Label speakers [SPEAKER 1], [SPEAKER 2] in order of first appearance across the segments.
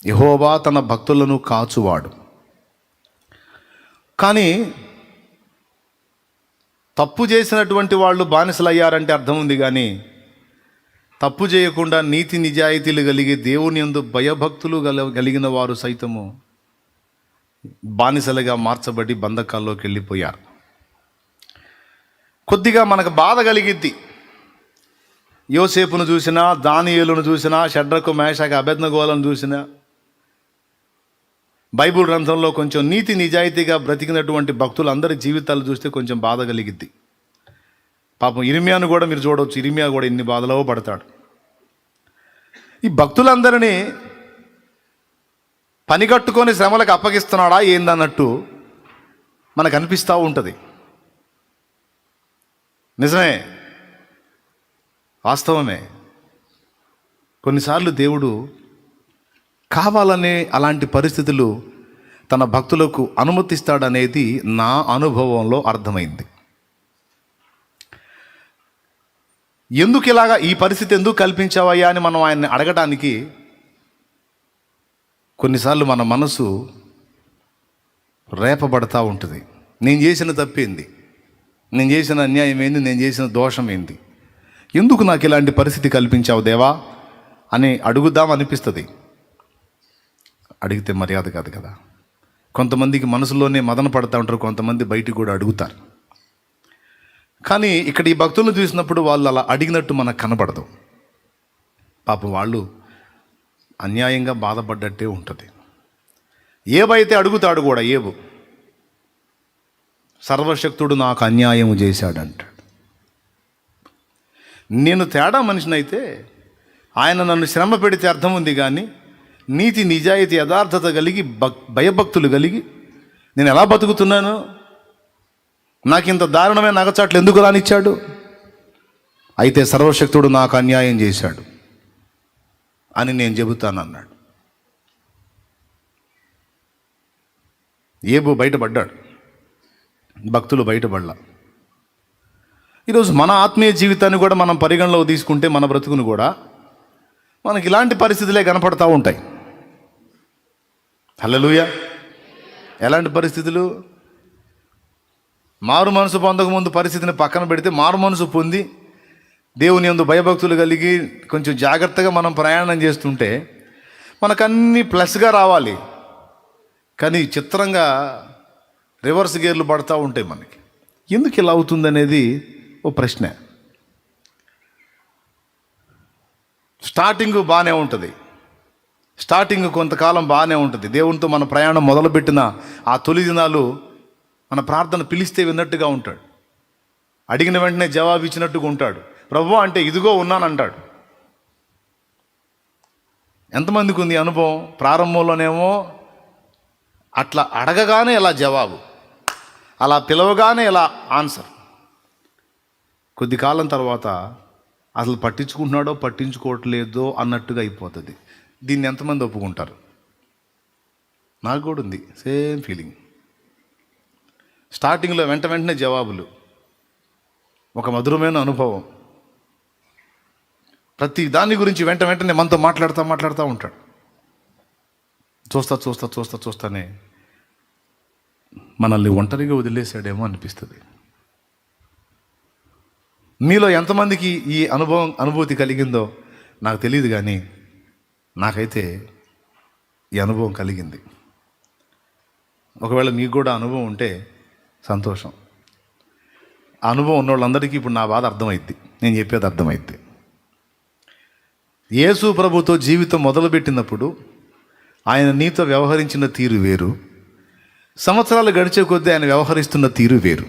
[SPEAKER 1] యెహోవా తన భక్తులను కాచువాడు. కానీ తప్పు చేసినటువంటి వాళ్ళు బానిసలయ్యారంటే అర్థం ఉంది, కానీ తప్పు చేయకుండా నీతి నిజాయితీలు కలిగి దేవుని యందు భయభక్తులు కలిగిన వారు సైతము బానిసలుగా మార్చబడి బంధకాల్లోకి వెళ్ళిపోయారు. కొద్దిగా మనకు బాధ కలిగిద్ది. యోసేపును చూసినా, దానియేలును చూసినా, షడ్రకు మేషకు అబేద్నెగోలను చూసినా, బైబిల్ గ్రంథంలో కొంచెం నీతి నిజాయితీగా బ్రతికినటువంటి భక్తులందరి జీవితాలు చూస్తే కొంచెం బాధ కలిగిద్ది. పాపం ఇర్మియాను కూడా మీరు చూడవచ్చు. ఇర్మియా కూడా ఇన్ని బాధలో పడతాడు. ఈ భక్తులందరినీ పని కట్టుకొని శ్రమలకు అప్పగిస్తున్నాడా ఏందన్నట్టు మనకు అనిపిస్తూ ఉంటుంది. నిజమే, వాస్తవమే. కొన్నిసార్లు దేవుడు కావాలనే అలాంటి పరిస్థితులు తన భక్తులకు అనుమతిస్తాడనేది నా అనుభవంలో అర్థమైంది. ఎందుకు ఇలాగా ఈ పరిస్థితి ఎందుకు కల్పించావయ్యా అని మనం ఆయన్ని అడగటానికి కొన్నిసార్లు మన మనసు రేపబడతా ఉంటుంది. నేను చేసిన తప్పేంది, నేను చేసిన అన్యాయం ఏంది, నేను చేసిన దోషం ఏంది, ఎందుకు నాకు ఇలాంటి పరిస్థితి కల్పించావు దేవా అని అడుగుదాం అనిపిస్తుంది. అడిగితే మర్యాద కాదు కదా. కొంతమందికి మనసులోనే మదన పడతా ఉంటారు, కొంతమంది బయటికి కూడా అడుగుతారు. కానీ ఇక్కడ ఈ భక్తులను చూసినప్పుడు వాళ్ళు అలా అడిగినట్టు మనకు కనబడదు. పాపం వాళ్ళు అన్యాయంగా బాధపడ్డట్టే ఉంటుంది. ఏబైతే అడుగుతాడు కూడా, ఏబు సర్వశక్తుడు నాకు అన్యాయం చేశాడంటాడు. నేను తేడా మనిషినైతే ఆయన నన్ను శ్రమ పెడితే అర్థం ఉంది, కానీ నీతి నిజాయితీ యథార్థత కలిగి భయభక్తులు కలిగి నేను ఎలా బతుకుతున్నాను, నాకు ఇంత దారుణమైన నగచాట్లు ఎందుకు రానిచ్చాడు, అయితే సర్వశక్తుడు నాకు అన్యాయం చేశాడు అని నేను చెబుతానన్నాడు. ఏబు బయటపడ్డాడు, భక్తులు బయటపడలా. ఈరోజు మన ఆత్మీయ జీవితాన్ని కూడా మనం పరిగణలోకి తీసుకుంటే మన బ్రతుకును కూడా మనకి ఇలాంటి పరిస్థితులే కనపడతా ఉంటాయి. హల్లెలూయా. ఎలాంటి పరిస్థితులు? మారు మనసు పొందకముందు పరిస్థితిని పక్కన పెడితే, మారు మనసు పొంది దేవుని యందు భయభక్తులు కలిగి కొంచెం జాగ్రత్తగా మనం ప్రయాణం చేస్తుంటే మనకన్నీ ప్లస్గా రావాలి. కానీ చిత్రంగా రివర్స్ గేర్లు పడతా ఉంటాయి మనకి. ఎందుకు ఇలా అవుతుందనేది ఓ ప్రశ్న. స్టార్టింగ్ బాగానే ఉంటుంది, స్టార్టింగ్ కొంతకాలం బాగానే ఉంటుంది. దేవునితో మన ప్రయాణం మొదలుపెట్టిన ఆ తొలి దినాలు మన ప్రార్థన పిలిస్తే విన్నట్టుగా ఉంటాడు, అడిగిన వెంటనే జవాబు ఇచ్చినట్టుగా ఉంటాడు. ప్రభువా అంటే ఇదిగో ఉన్నానంటాడు. ఎంతమందికి ఉంది అనుభవం? ప్రారంభంలోనేమో అట్లా అడగగానే ఇలా జవాబు, అలా పిలవగానే ఇలా ఆన్సర్. కొద్ది కాలం తర్వాత అసలు పట్టించుకుంటున్నాడో పట్టించుకోవట్లేదో అన్నట్టుగా అయిపోతుంది. దీన్ని ఎంతమంది ఒప్పుకుంటారు? నాకు కూడా ఉంది సేమ్ ఫీలింగ్. స్టార్టింగ్లో వెంటనే జవాబులు, ఒక మధురమైన అనుభవం. ప్రతి దాని గురించి వెంటనే మనతో మాట్లాడుతూ ఉంటాడు. చూస్తానే మనల్ని ఒంటరిగా వదిలేసాడేమో అనిపిస్తుంది. మీలో ఎంతమందికి ఈ అనుభూతి కలిగిందో నాకు తెలియదు, కానీ నాకైతే ఈ అనుభవం కలిగింది. ఒకవేళ మీకు కూడా అనుభవం ఉంటే సంతోషం. ఆ అనుభవం ఉన్న వాళ్ళందరికీ ఇప్పుడు నా బాధ అర్థమైద్ది, నేను చెప్పేది అర్థమైద్ది. యేసు ప్రభుతో జీవితం మొదలుపెట్టినప్పుడు ఆయన నీతో వ్యవహరించిన తీరు వేరు, సంవత్సరాలు గడిచే కొద్దీ ఆయన వ్యవహరిస్తున్న తీరు వేరు.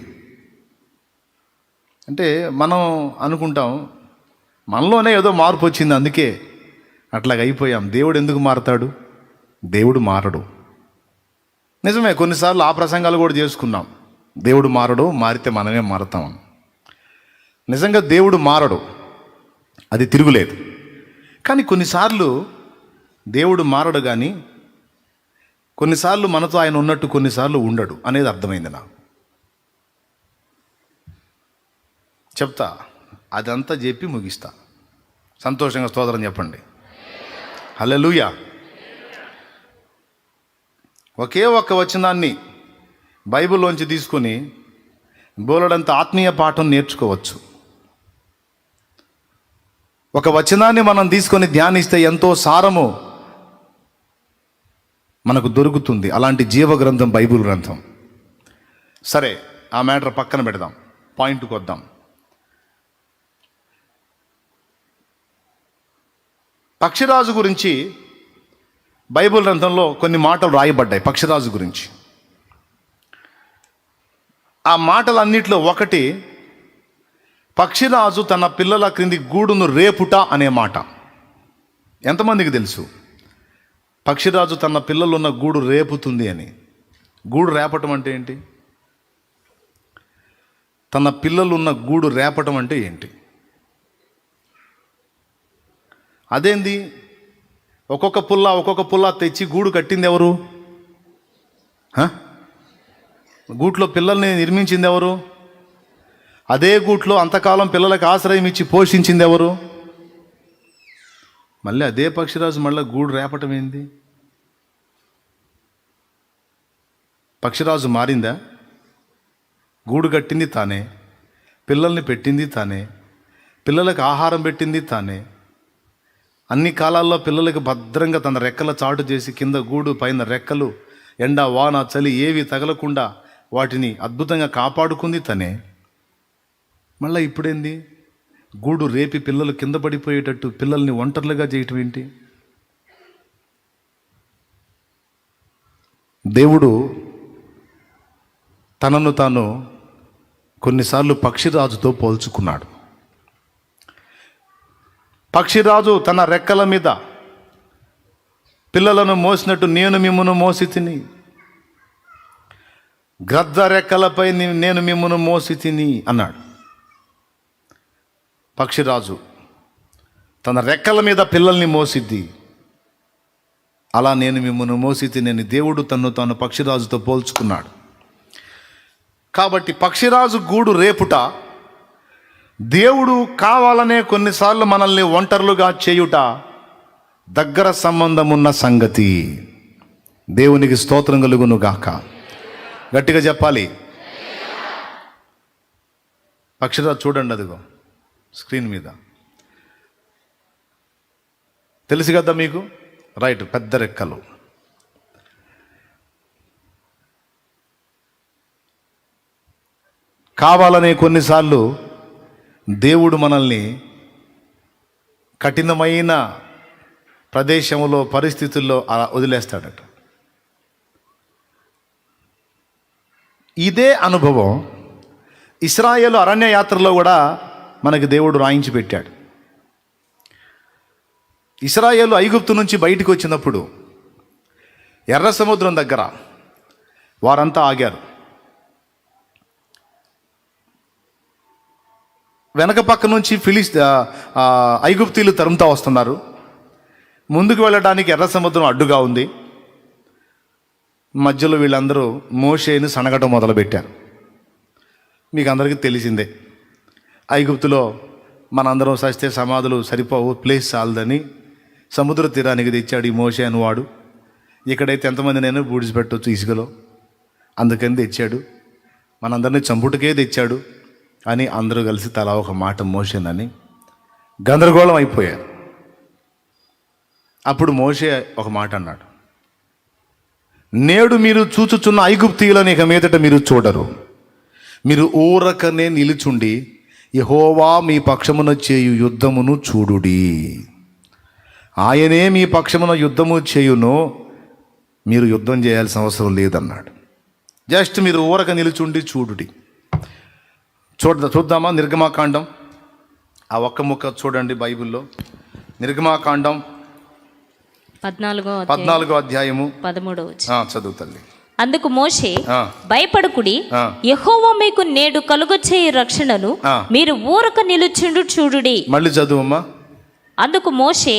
[SPEAKER 1] అంటే మనం అనుకుంటాం మనలోనే ఏదో మార్పు వచ్చింది, అందుకే అట్లాగ అయిపోయాం. దేవుడు ఎందుకు మారతాడు? దేవుడు మారడు. నిజమే, కొన్నిసార్లు ఆ ప్రసంగాలు కూడా చేసుకున్నాం. దేవుడు మారడు, మారితే మనమే మారతాం. నిజంగా దేవుడు మారడు, అది తిరుగులేదు. కానీ కొన్నిసార్లు దేవుడు మారడు, కానీ కొన్నిసార్లు మనతో ఆయన ఉన్నట్టు కొన్నిసార్లు ఉండడు అనేది అర్థమైంది నాకు. చెప్తా, అదంతా చెప్పి ముగిస్తా. సంతోషంగా స్తోత్రం చెప్పండి. హల్లెలూయా. ఒకే ఒక్క వచనాన్ని బైబిల్లోంచి తీసుకొని బోలెడంత ఆత్మీయ పాఠం నేర్చుకోవచ్చు. ఒక వచనాన్ని మనం తీసుకొని ధ్యానిస్తే ఎంతో సారము మనకు దొరుకుతుంది. అలాంటి జీవ గ్రంథం బైబిల్ గ్రంథం. సరే, ఆ మ్యాటర్ పక్కన పెడదాం, పాయింట్కి వద్దాం. పక్షిరాజు గురించి బైబిల్ గ్రంథంలో కొన్ని మాటలు రాయబడ్డాయి పక్షిరాజు గురించి. ఆ మాటలన్నిట్లో ఒకటి, పక్షిరాజు తన పిల్లల క్రింది గూడును రేపుట అనే మాట. ఎంతమందికి తెలుసు పక్షిరాజు తన పిల్లలున్న గూడు రేపుతుంది అని? గూడు రేపటం అంటే ఏంటి? తన పిల్లలున్న గూడు రేపటం అంటే ఏంటి? అదేంది? ఒక్కొక్క పుల్ల తెచ్చి గూడు కట్టింది ఎవరు? గూట్లో పిల్లల్ని నిర్మించింది ఎవరు? అదే గూట్లో అంతకాలం పిల్లలకు ఆశ్రయం ఇచ్చి పోషించింది ఎవరు? మళ్ళీ అదే పక్షిరాజు మళ్ళీ గూడు రేపటం ఏంది? పక్షిరాజు మారిందా? గూడు కట్టింది తానే, పిల్లల్ని పెట్టింది తానే, పిల్లలకు ఆహారం పెట్టింది తానే, అన్ని కాలాల్లో పిల్లలకు భద్రంగా తన రెక్కల చాటు చేసి కింద గూడు పైన రెక్కలు ఎండ వాన చలి ఏవి తగలకుండా వాటిని అద్భుతంగా కాపాడుకుంది తనే. మళ్ళీ ఇప్పుడేంది? గూడు రేపి పిల్లలు కింద పడిపోయేటట్టు పిల్లల్ని ఒంటర్లుగా చేయటం ఏంటి? దేవుడు తనను తాను కొన్నిసార్లు పక్షిరాజుతో పోల్చుకున్నాడు. పక్షిరాజు తన రెక్కల మీద పిల్లలను మోసినట్టు నేను మిమ్మును మోసి తిని, గ్రద్ద రెక్కలపై నేను మిమ్మును మోసి తిని అన్నాడు. పక్షిరాజు తన రెక్కల మీద పిల్లల్ని మోసిద్ది. అలా నేను మిమ్మును మోసి తిని దేవుడు తన్ను తాను పక్షిరాజుతో పోల్చుకున్నాడు. కాబట్టి పక్షిరాజు గూడు రేపుట, దేవుడు కావాలనే కొన్నిసార్లు మనల్ని ఒంటరులుగా చేయుట దగ్గర సంబంధం ఉన్న సంగతి. దేవునికి స్తోత్రం కలుగును గాక. గట్టిగా చెప్పాలి. పక్షిరాజు చూడండి, అదిగో స్క్రీన్ మీద తెలుసు కదా మీకు, రైట్, పెద్ద రెక్కలు. కావాలనే కొన్నిసార్లు దేవుడు మనల్ని కఠినమైన ప్రదేశంలో పరిస్థితుల్లో అలా వదిలేస్తాడట. ఇదే అనుభవం ఇశ్రాయేలు అరణ్య యాత్రలో కూడా మనకి దేవుడు రాయించి పెట్టాడు. ఇశ్రాయేలు ఐగుప్తు నుంచి బయటికి వచ్చినప్పుడు ఎర్ర సముద్రం దగ్గర వారంతా ఆగారు. వెనక పక్క నుంచి ఐగుప్తీయులు తరుముతా వస్తున్నారు. ముందుకు వెళ్ళడానికి ఎర్ర సముద్రం అడ్డుగా ఉంది. మధ్యలో వీళ్ళందరూ మోషేని సనగటం మొదలుపెట్టారు. మీకు అందరికీ తెలిసిందే, ఐగుప్తులో మనందరం సస్తే సమాధులు సరిపోవు, ప్లేస్ చాలదని సముద్ర తీరానికి తెచ్చాడు ఈ మోషే అనువాడు. ఇక్కడైతే ఎంతమంది నేను బూడిచిపెట్టవచ్చు ఇసుకలో, అందుకని తెచ్చాడు. మనందరినీ చంపుటకే తెచ్చాడు అని అందరూ కలిసి తలా ఒక మాట మోషేనని గందరగోళం అయిపోయారు. అప్పుడు మోషే ఒక మాట అన్నాడు, నేడు మీరు చూచుచున్న ఐగుప్తీయులను ఇక మీదట మీరు చూడరు. మీరు ఊరకనే నిలుచుండి యెహోవా మీ పక్షమున చేయు యుద్ధమును చూడుడి. ఆయనే మీ పక్షమున యుద్ధము చేయును, మీరు యుద్ధం చేయాల్సిన అవసరం లేదన్నాడు. జస్ట్ మీరు ఊరక నిలుచుండి చూడుడి. చూద్దామా నిర్గమాకాండం, ఆ ఒక్క ముక్క చూడండి బైబిల్లో. నిర్గమాకాండం 14వ అధ్యాయము 13 చదువు తల్లి.
[SPEAKER 2] అందుకు మోషే, భయపడకుడి, యెహోవా మీకు నేడు కలుగచేయు రక్షణను మీరు ఊరక నిలుచుండు చూడుడి.
[SPEAKER 1] మళ్ళీ చదువమ్మా.
[SPEAKER 2] అందుకు మోషే,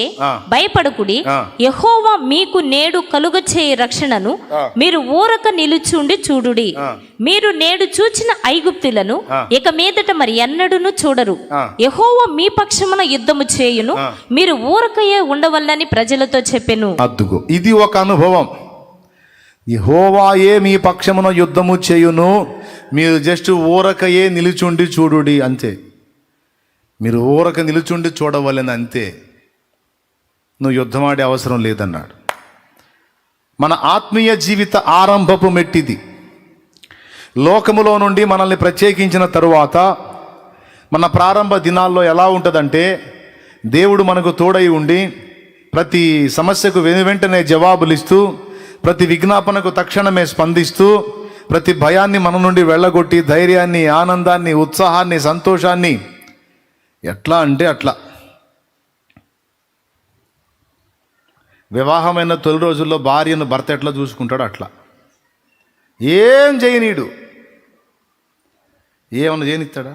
[SPEAKER 2] భయపడకుడి, యెహోవా మీకు నేడు కలుగచేయు రక్షణను మీరు ఊరక నిలుచుండి చూడుడి. మీరు నేడు చూచిన ఐగుప్తులను ఇక మీదట మరి ఎన్నడూను చూడరు. యెహోవా మీ పక్షమున యుద్ధము చేయును, మీరు ఊరకయే ఉండవల్లని ప్రజలతో చెప్పెను.
[SPEAKER 1] అద్దుగో, ఇది ఒక అనుభవం. యెహోవాయే మీ పక్షమున యుద్ధము చేయును, మీరు జస్ట్ ఊరకయే నిలుచుండి చూడుడి అంతే. మీరు ఊరక నిలుచుండి చూడవలెను అంతే, నువ్వు యుద్ధమాడే అవసరం లేదన్నాడు. మన ఆత్మీయ జీవిత ఆరంభపు మెట్టిది. లోకములో నుండి మనల్ని ప్రత్యేకించిన తరువాత మన ప్రారంభ దినాల్లో ఎలా ఉంటుందంటే, దేవుడు మనకు తోడై ఉండి ప్రతి సమస్యకు వెనువెంటనే జవాబులు ఇస్తూ, ప్రతి విజ్ఞాపనకు తక్షణమే స్పందిస్తూ, ప్రతి భయాన్ని మన నుండి వెళ్ళగొట్టి ధైర్యాన్ని, ఆనందాన్ని, ఉత్సాహాన్ని, సంతోషాన్ని ఎట్లా అంటే అట్లా. వివాహమైన తొలి రోజుల్లో భార్యను భర్త ఎట్లా చూసుకుంటాడో అట్లా. ఏం చేయనీడు, ఏమన్నా చేయనిస్తాడా?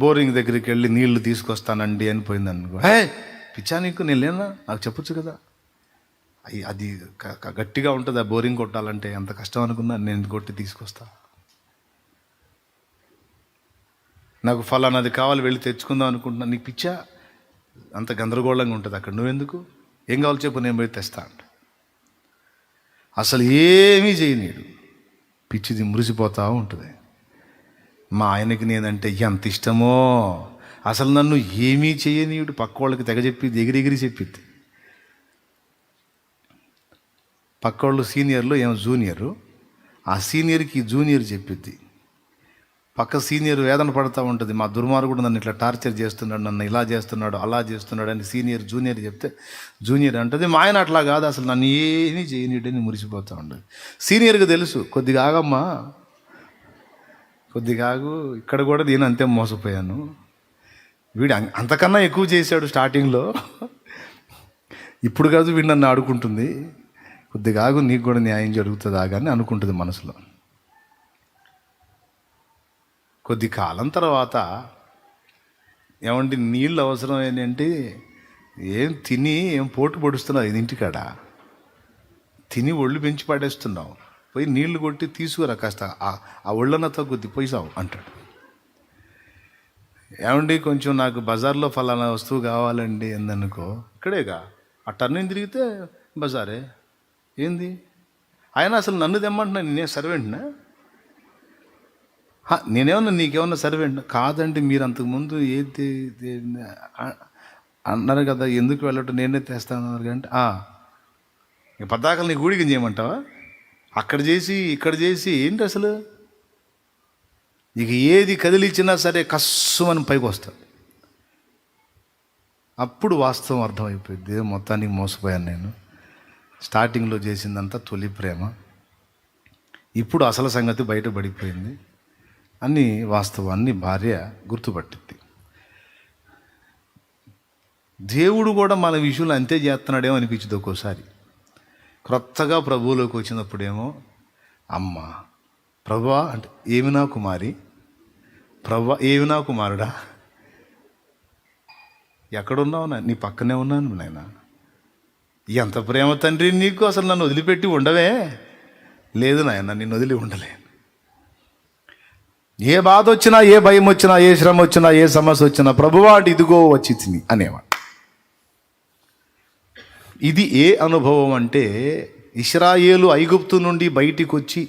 [SPEAKER 1] బోరింగ్ దగ్గరికి వెళ్ళి నీళ్లు తీసుకొస్తానండి అని పోయింది అనుకో, హే పిచ్చా నీకు, నేను లేనా, నాకు చెప్పొచ్చు కదా. అది గట్టిగా ఉంటుంది ఆ బోరింగ్ కొట్టాలంటే, ఎంత కష్టం అనుకున్నా నేను కొట్టి తీసుకొస్తా. నాకు ఫలానాది కావాలి, వెళ్ళి తెచ్చుకుందాం అనుకుంటున్నా, నీకు పిచ్చా, అంత గందరగోళంగా ఉంటుంది అక్కడ, నువ్వెందుకు, ఏం కావాలి చెప్పు, నేను పోయి తెస్తా అంట. అసలు ఏమీ చేయనీడు, పిచ్చిది మురిసిపోతూ ఉంటుంది. మా ఆయనకి నేనంటే ఎంత ఇష్టమో, అసలు నన్ను ఏమీ చేయనీయుడు, పక్క వాళ్ళకి తెగ చెప్పి ఎగిరెగిరి చెప్పిద్ది. పక్క వాళ్ళు సీనియర్లు ఏమో జూనియరు, ఆ సీనియర్కి జూనియర్ చెప్పిద్ది. పక్క సీనియర్ వేదన పడుతూ ఉంటుంది, మా దుర్మార్గుడు నన్ను ఇట్లా టార్చర్ చేస్తున్నాడు, నన్ను ఇలా చేస్తున్నాడు, అలా చేస్తున్నాడు అని సీనియర్ జూనియర్ చెప్తే జూనియర్ అంటుంది, మా ఆయన అట్లా కాదు, అసలు నన్ను ఏమీ చేయనీడని మురిసిపోతూ ఉండదు. సీనియర్కి తెలుసు, కొద్దిగా ఆగమ్మా, కొద్దిగా ఆగు, ఇక్కడ కూడా నేను అంతే మోసపోయాను, వీడు అంతకన్నా ఎక్కువ చేశాడు స్టార్టింగ్లో, ఇప్పుడు కాదు వీడు నన్ను ఆడుకుంటుంది, కొద్దిగా ఆగు, నీకు కూడా న్యాయం జరుగుతుంది ఆగాని అనుకుంటుంది మనసులో. కొద్ది కాలం తర్వాత ఏమంటే నీళ్ళు అవసరం ఏంటంటే, ఏం తిని ఏం పోటు పొడుస్తున్నావు ఇది ఇంటికాడ, తిని ఒళ్ళు పెంచి పడేస్తున్నావు, పోయి నీళ్లు కొట్టి తీసుకురా కాస్త, ఆ ఒళ్ళన్నతో కొద్ది పోయిసావు అంటాడు. ఏమండి కొంచెం నాకు బజార్లో ఫలానా వస్తువు కావాలండి ఎందనుకో, ఇక్కడేగా ఆ టర్నింగ్ తిరిగితే బజారే, ఏంది ఆయన అసలు నన్ను తెమ్మంటున్నా, నేనే సర్వెంట్నా, నేనేమన్నా నీకేమన్నా సర్వెంట్ కాదండి, మీరు అంతకుముందు ఏది అన్నారు కదా, ఎందుకు వెళ్ళటం, నేనే తెస్తాను అంటే, ఇక పద్దాకలు నీ గూడికి చేయమంటావా, అక్కడ చేసి ఇక్కడ చేసి ఏంటి అసలు, ఇక ఏది కదిలిచ్చినా సరే కస్సు అని పైకి వస్తాడు. అప్పుడు వాస్తవం అర్థమైపోయింది, మొత్తానికి మోసపోయాను నేను, స్టార్టింగ్లో చేసిందంతా తొలి ప్రేమ, ఇప్పుడు అసలు సంగతి బయటపడిపోయింది అన్ని వాస్తవాన్ని భార్య గుర్తుపట్టింది. దేవుడు కూడా మన విషయంలో అంతే చేస్తున్నాడేమో అనిపించింది ఒక్కోసారి. క్రొత్తగా ప్రభువులోకి వచ్చినప్పుడేమో, అమ్మ ప్రభువా అంటే ఏమి నా కుమారి, ప్రభువా ఏమి నా కుమారుడా, ఎక్కడున్నావు, నీ పక్కనే ఉన్నాను నాయన, ఎంత ప్రేమ తండ్రి నీకు, అసలు నన్ను వదిలిపెట్టి ఉండవే, లేదు నాయన నిన్ను వదిలి ఉండలేను, ఏ బాధ వచ్చినా, ఏ భయం వచ్చినా, ఏ శ్రమ వచ్చినా, ఏ సమస్య వచ్చినా ప్రభువా ఇదిగో వచ్చి తిని అనేవాడు. ఇది ఏ అనుభవం అంటే, ఇశ్రాయేలు ఐగుప్తు నుండి బయటికి వచ్చి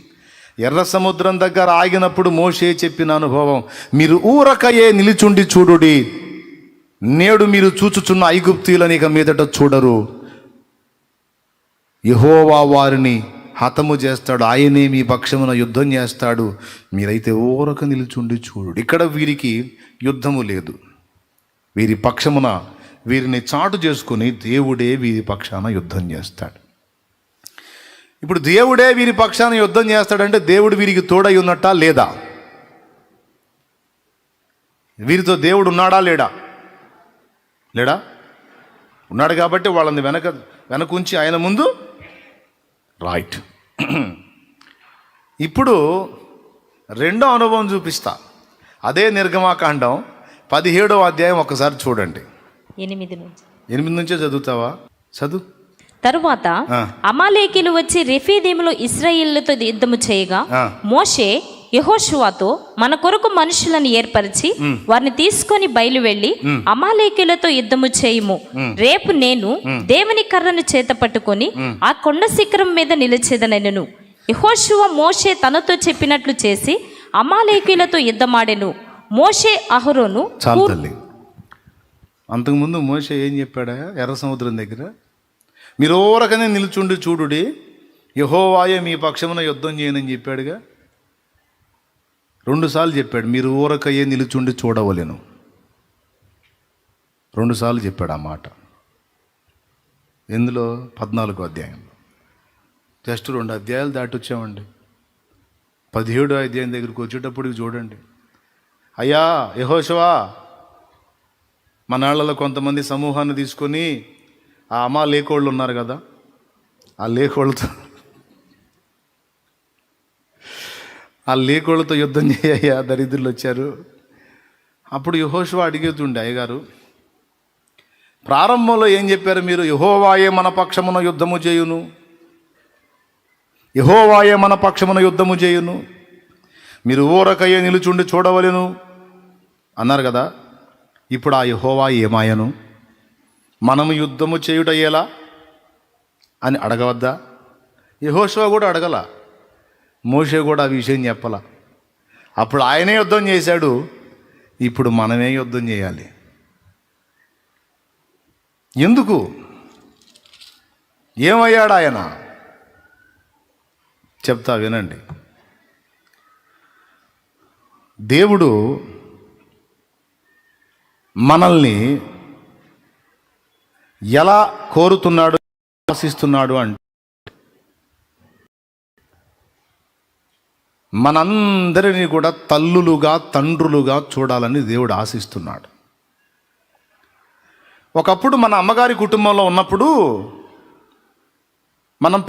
[SPEAKER 1] ఎర్ర సముద్రం దగ్గర ఆగినప్పుడు మోషే చెప్పిన అనుభవం. మీరు ఊరకయే నిలుచుండి చూడుడి, నేడు మీరు చూచుచున్న ఐగుప్తీయులను ఇక మీదట చూడరు, యెహోవా వారిని హతము చేస్తాడు, ఆయనే మీ పక్షమున యుద్ధం చేస్తాడు, మీరైతే ఊరక నిలుచుండి చూడు. ఇక్కడ వీరికి యుద్ధము లేదు, వీరి పక్షమున వీరిని చాటు చేసుకుని దేవుడే వీరి పక్షాన యుద్ధం చేస్తాడు. ఇప్పుడు దేవుడే వీరి పక్షాన యుద్ధం చేస్తాడంటే దేవుడు వీరికి తోడై ఉన్నట్టా లేదా, వీరితో దేవుడు ఉన్నాడా లేడా, లేడా, ఉన్నాడు కాబట్టి వాళ్ళని వెనకుంచి ఆయన ముందు రైట్. ఇప్పుడు రెండో అనుభవం చూపిస్తా, అదే నిర్గమాకాండం 17వ అధ్యాయం ఒకసారి చూడండి. 8 నుంచే చదువుతావా, చదువు.
[SPEAKER 2] తరువాత అమాలేకీలు వచ్చి రెఫీదీములో ఇశ్రాయేలుతో యుద్ధము చేయగా మోషే యెహోషువతో, మన కొరకు మనుషులను ఏర్పరిచి వారిని తీసుకొని బయలు వెళ్ళి అమాలేకీయులతో యుద్ధము చేయుము. రేపు నేను దేవుని కర్రను చేత పట్టుకొని ఆ కొండ శిఖరం మీద నిలిచేదనెను. యెహోషువ మోషే తనతో చెప్పినట్లు చేసి అమాలేకీయులతో యుద్ధమాడెను. మోషే అహరోను
[SPEAKER 1] చాలు తల్లి. అంతకుముందు మోషే ఏం చెప్పాడా? ఎర్ర సముద్రం దగ్గర మీరు ఓరకనే నిలుచుండి చూడుడి, యెహోవాయే మీ పక్షమున యుద్ధం చేయనని చెప్పాడుగా. 2 సార్లు చెప్పాడు, మీరు ఊరకయ్యే నిలుచుండి చూడవలెను. 2 సార్లు చెప్పాడు ఆ మాట. ఎందులో? 14వ అధ్యాయంలో. జస్ట్ 2 అధ్యాయాలు దాటి వచ్చామండి. 17వ అధ్యాయం దగ్గరికి వచ్చేటప్పుడు చూడండి, అయ్యా యెహోషువా, మనాళ్ళలో కొంతమంది సమూహాన్ని తీసుకొని ఆ అమాలేకోళ్ళు ఉన్నారు కదా, ఆ లేకోళ్ళతో యుద్ధం చేయయ్యా, దరిద్రులు వచ్చారు. అప్పుడు యెహోషువ అడిగేతుండే, అయ్యగారు ప్రారంభంలో ఏం చెప్పారు మీరు? యెహోవాయే మన పక్షమున యుద్ధము చేయును, యెహోవాయే మన పక్షమున యుద్ధము చేయును, మీరు ఊరకయ్యే నిలుచుండి చూడవలెను అన్నారు కదా. ఇప్పుడు ఆ యెహోవా ఏమాయను? మనము యుద్ధము చేయుట ఎలా అని అడగవద్దా? యెహోషువ కూడా అడగల, మోషే కూడా ఆ విషయం చెప్పాల. అప్పుడు ఆయనే యుద్ధం చేశాడు, ఇప్పుడు మనమే యుద్ధం చేయాలి. ఎందుకు? ఏమయ్యాడు ఆయన? చెప్తా వినండి. దేవుడు మనల్ని ఎలా కోరుతున్నాడు, ఆశిస్తున్నాడు అంటే మనందరినీ కూడా తల్లులుగా తండ్రులుగా చూడాలని దేవుడు ఆశిస్తున్నాడు. ఒకప్పుడు మన అమ్మగారి కుటుంబంలో ఉన్నప్పుడు మనం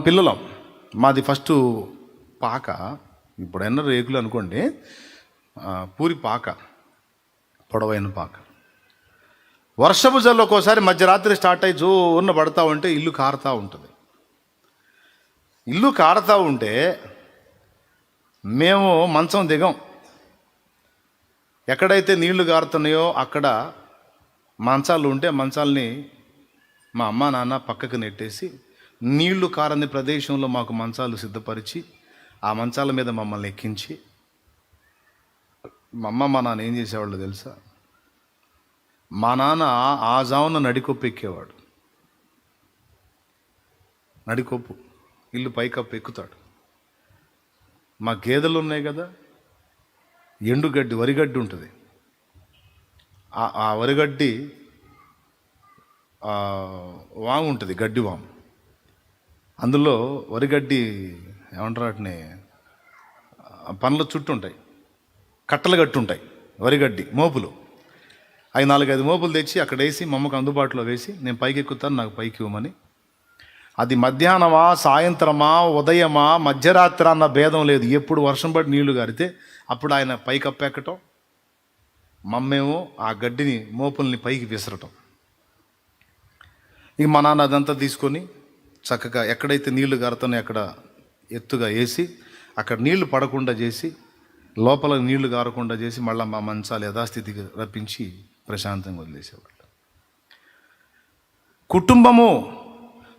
[SPEAKER 1] పిల్లలం. మాది ఫస్ట్ పాక, ఇప్పుడైనా రేకులు అనుకోండి, పూరి పాక, పొడవైన పాక. వర్షపు జల్లు ఒక్కోసారి మధ్యరాత్రి స్టార్ట్ అయ్యి జోరున పడతా ఉంటే ఇల్లు కారుతూ ఉంటుంది. ఇల్లు కారుతూ ఉంటే మేము మంచం దిగం. ఎక్కడైతే నీళ్లు కారుతున్నాయో అక్కడ మంచాలు ఉంటే మంచాలని మా అమ్మ నాన్న పక్కకు నెట్టేసి నీళ్లు కారని ప్రదేశంలో మాకు మంచాలు సిద్ధపరిచి ఆ మంచాల మీద మమ్మల్ని ఎక్కించి, మా అమ్మ మా నాన్న ఏం చేసేవాళ్ళు తెలుసా? మా నాన్న ఆ జామున నడికొప్పు ఎక్కేవాడు. నడికొప్పు, ఇల్లు పైకప్పు ఎక్కుతాడు. మా గేదెలు ఉన్నాయి కదా, ఎండుగడ్డి, వరిగడ్డి ఉంటుంది. ఆ వరిగడ్డి వాము ఉంటుంది, గడ్డి వాము. అందులో వరిగడ్డి ఏమంటారు వాటిని, పనుల చుట్టూ ఉంటాయి, కట్టలు కట్టు ఉంటాయి వరిగడ్డి మోపులు. 4-5 మోపులు తెచ్చి అక్కడ వేసి మా అమ్మకు అందుబాటులో వేసి, నేను పైకి ఎక్కుతాను, నాకు పైకి ఇవ్వమని. అది మధ్యాహ్నమా, సాయంత్రమా, ఉదయమా, మధ్యరాత్రి అన్న భేదం లేదు. ఎప్పుడు వర్షం పడి నీళ్లు గారితే అప్పుడు ఆయన పైకి అప్పెక్కటం, మమ్మేమో ఆ గడ్డిని, మోపుల్ని పైకి విసరటం. ఇక మా నాన్న అదంతా తీసుకొని చక్కగా ఎక్కడైతే నీళ్లు గారుతున్నాయో అక్కడ ఎత్తుగా వేసి, అక్కడ నీళ్లు పడకుండా చేసి, లోపల నీళ్లు గారకుండా చేసి, మళ్ళీ మా మంచాలు యథాస్థితికి రప్పించి ప్రశాంతంగా వదిలేసేవాళ్ళు. కుటుంబము,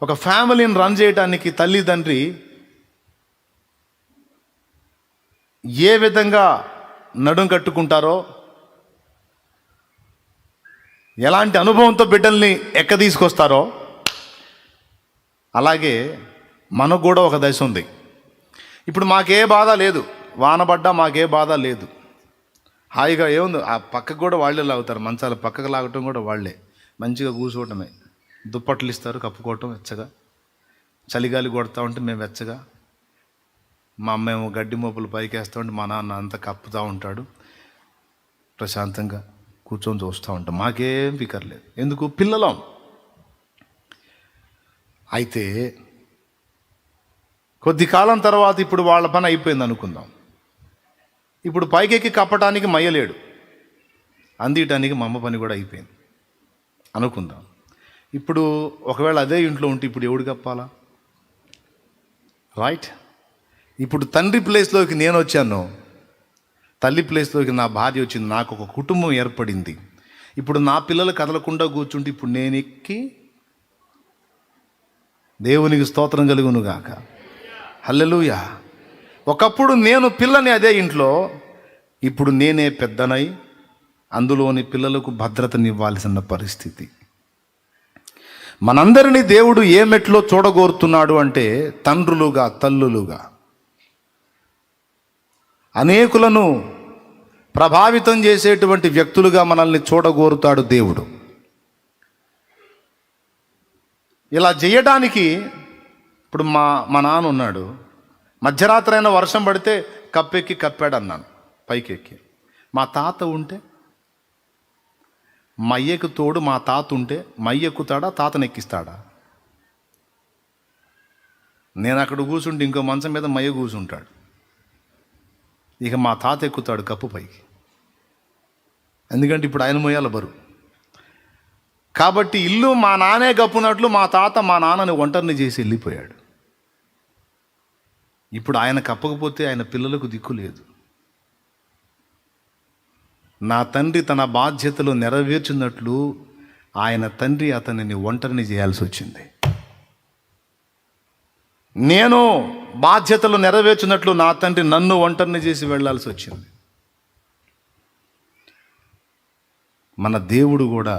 [SPEAKER 1] ఒక ఫ్యామిలీని రన్ చేయడానికి తల్లిదండ్రి ఏ విధంగా నడుం కట్టుకుంటారో, ఎలాంటి అనుభవంతో బిడ్డల్ని తీసుకొస్తారో, అలాగే మనకు కూడా ఒక దశ ఉంది. ఇప్పుడు మాకే బాధ లేదు, వానబడ్డా మాకే బాధ లేదు, హాయిగా ఏముంది. ఆ పక్కకు కూడా వాళ్ళే లాగుతారు, మంచాల పక్కకు లాగటం కూడా వాళ్ళే. మంచిగా కూర్చోవటమే, దుప్పట్లు ఇస్తారు, కప్పుకోవటం వెచ్చగా. చలిగాలి కొడతా ఉంటే మేము వెచ్చగా, మా అమ్మేమో గడ్డి మోపులు పైకేస్తూ ఉంటే మా నాన్న అంతా కప్పుతూ ఉంటాడు. ప్రశాంతంగా కూర్చొని చూస్తూ ఉంటాం, మాకేం ఫికర్లేదు. ఎందుకు? పిల్లలం. అయితే కొద్ది కాలం తర్వాత ఇప్పుడు వాళ్ళ పని అయిపోయింది అనుకుందాం. ఇప్పుడు పైకెక్కి కప్పటానికి మయ్యలేడు, అందియటానికి మా అమ్మ పని కూడా అయిపోయింది అనుకుందాం. ఇప్పుడు ఒకవేళ అదే ఇంట్లో ఉంటే ఇప్పుడు ఎవడు కప్పాలా? రైట్? ఇప్పుడు తండ్రి ప్లేస్లోకి నేను వచ్చాను, తల్లి ప్లేస్లోకి నా భార్య వచ్చింది, నాకు ఒక కుటుంబం ఏర్పడింది. ఇప్పుడు నా పిల్లలు కదలకుండా కూర్చుంటే ఇప్పుడు నేను ఎక్కి, దేవునికి స్తోత్రం కలుగును గాక, హల్లెలూయా. ఒకప్పుడు నేను పిల్లని అదే ఇంట్లో, ఇప్పుడు నేనే పెద్దనై అందులోని పిల్లలకు భద్రతనివ్వాల్సిన పరిస్థితి. మనందరినీ దేవుడు ఏ మెట్లో చూడగోరుతున్నాడు అంటే తండ్రులుగా, తల్లులుగా, అనేకులను ప్రభావితం చేసేటువంటి వ్యక్తులుగా మనల్ని చూడగోరుతాడు దేవుడు. ఇలా చేయడానికి ఇప్పుడు మా నాన్న ఉన్నాడు, మధ్యరాత్రి అయినా వర్షం పడితే కప్పెక్కి కప్పాడు అన్నాను పైకెక్కి. మా తాత ఉంటే, మయ్యకు తోడు మా తాత ఉంటే మయ్యెక్కుతాడా, తాతను ఎక్కిస్తాడా? నేను అక్కడ కూర్చుంటే ఇంకో మంచం మీద మయ్య కూర్చుంటాడు, ఇక మా తాత ఎక్కుతాడు కప్పు పైకి, ఎందుకంటే ఇప్పుడు ఆయన మొయ్యాల బరువు. కాబట్టి ఇల్లు మా నాన్నే కప్పునట్లు మా తాత మా నాన్నని ఒంటరిని చేసి వెళ్ళిపోయాడు. ఇప్పుడు ఆయన కప్పకపోతే ఆయన పిల్లలకు దిక్కు లేదు. నా తండ్రి తన బాధ్యతలు నెరవేర్చినట్లు ఆయన తండ్రి అతనిని ఒంటరిని చేయాల్సి వచ్చింది. నేను బాధ్యతలు నెరవేర్చినట్లు నా తండ్రి నన్ను ఒంటరిని చేసి వెళ్ళాల్సి వచ్చింది. మన దేవుడు కూడా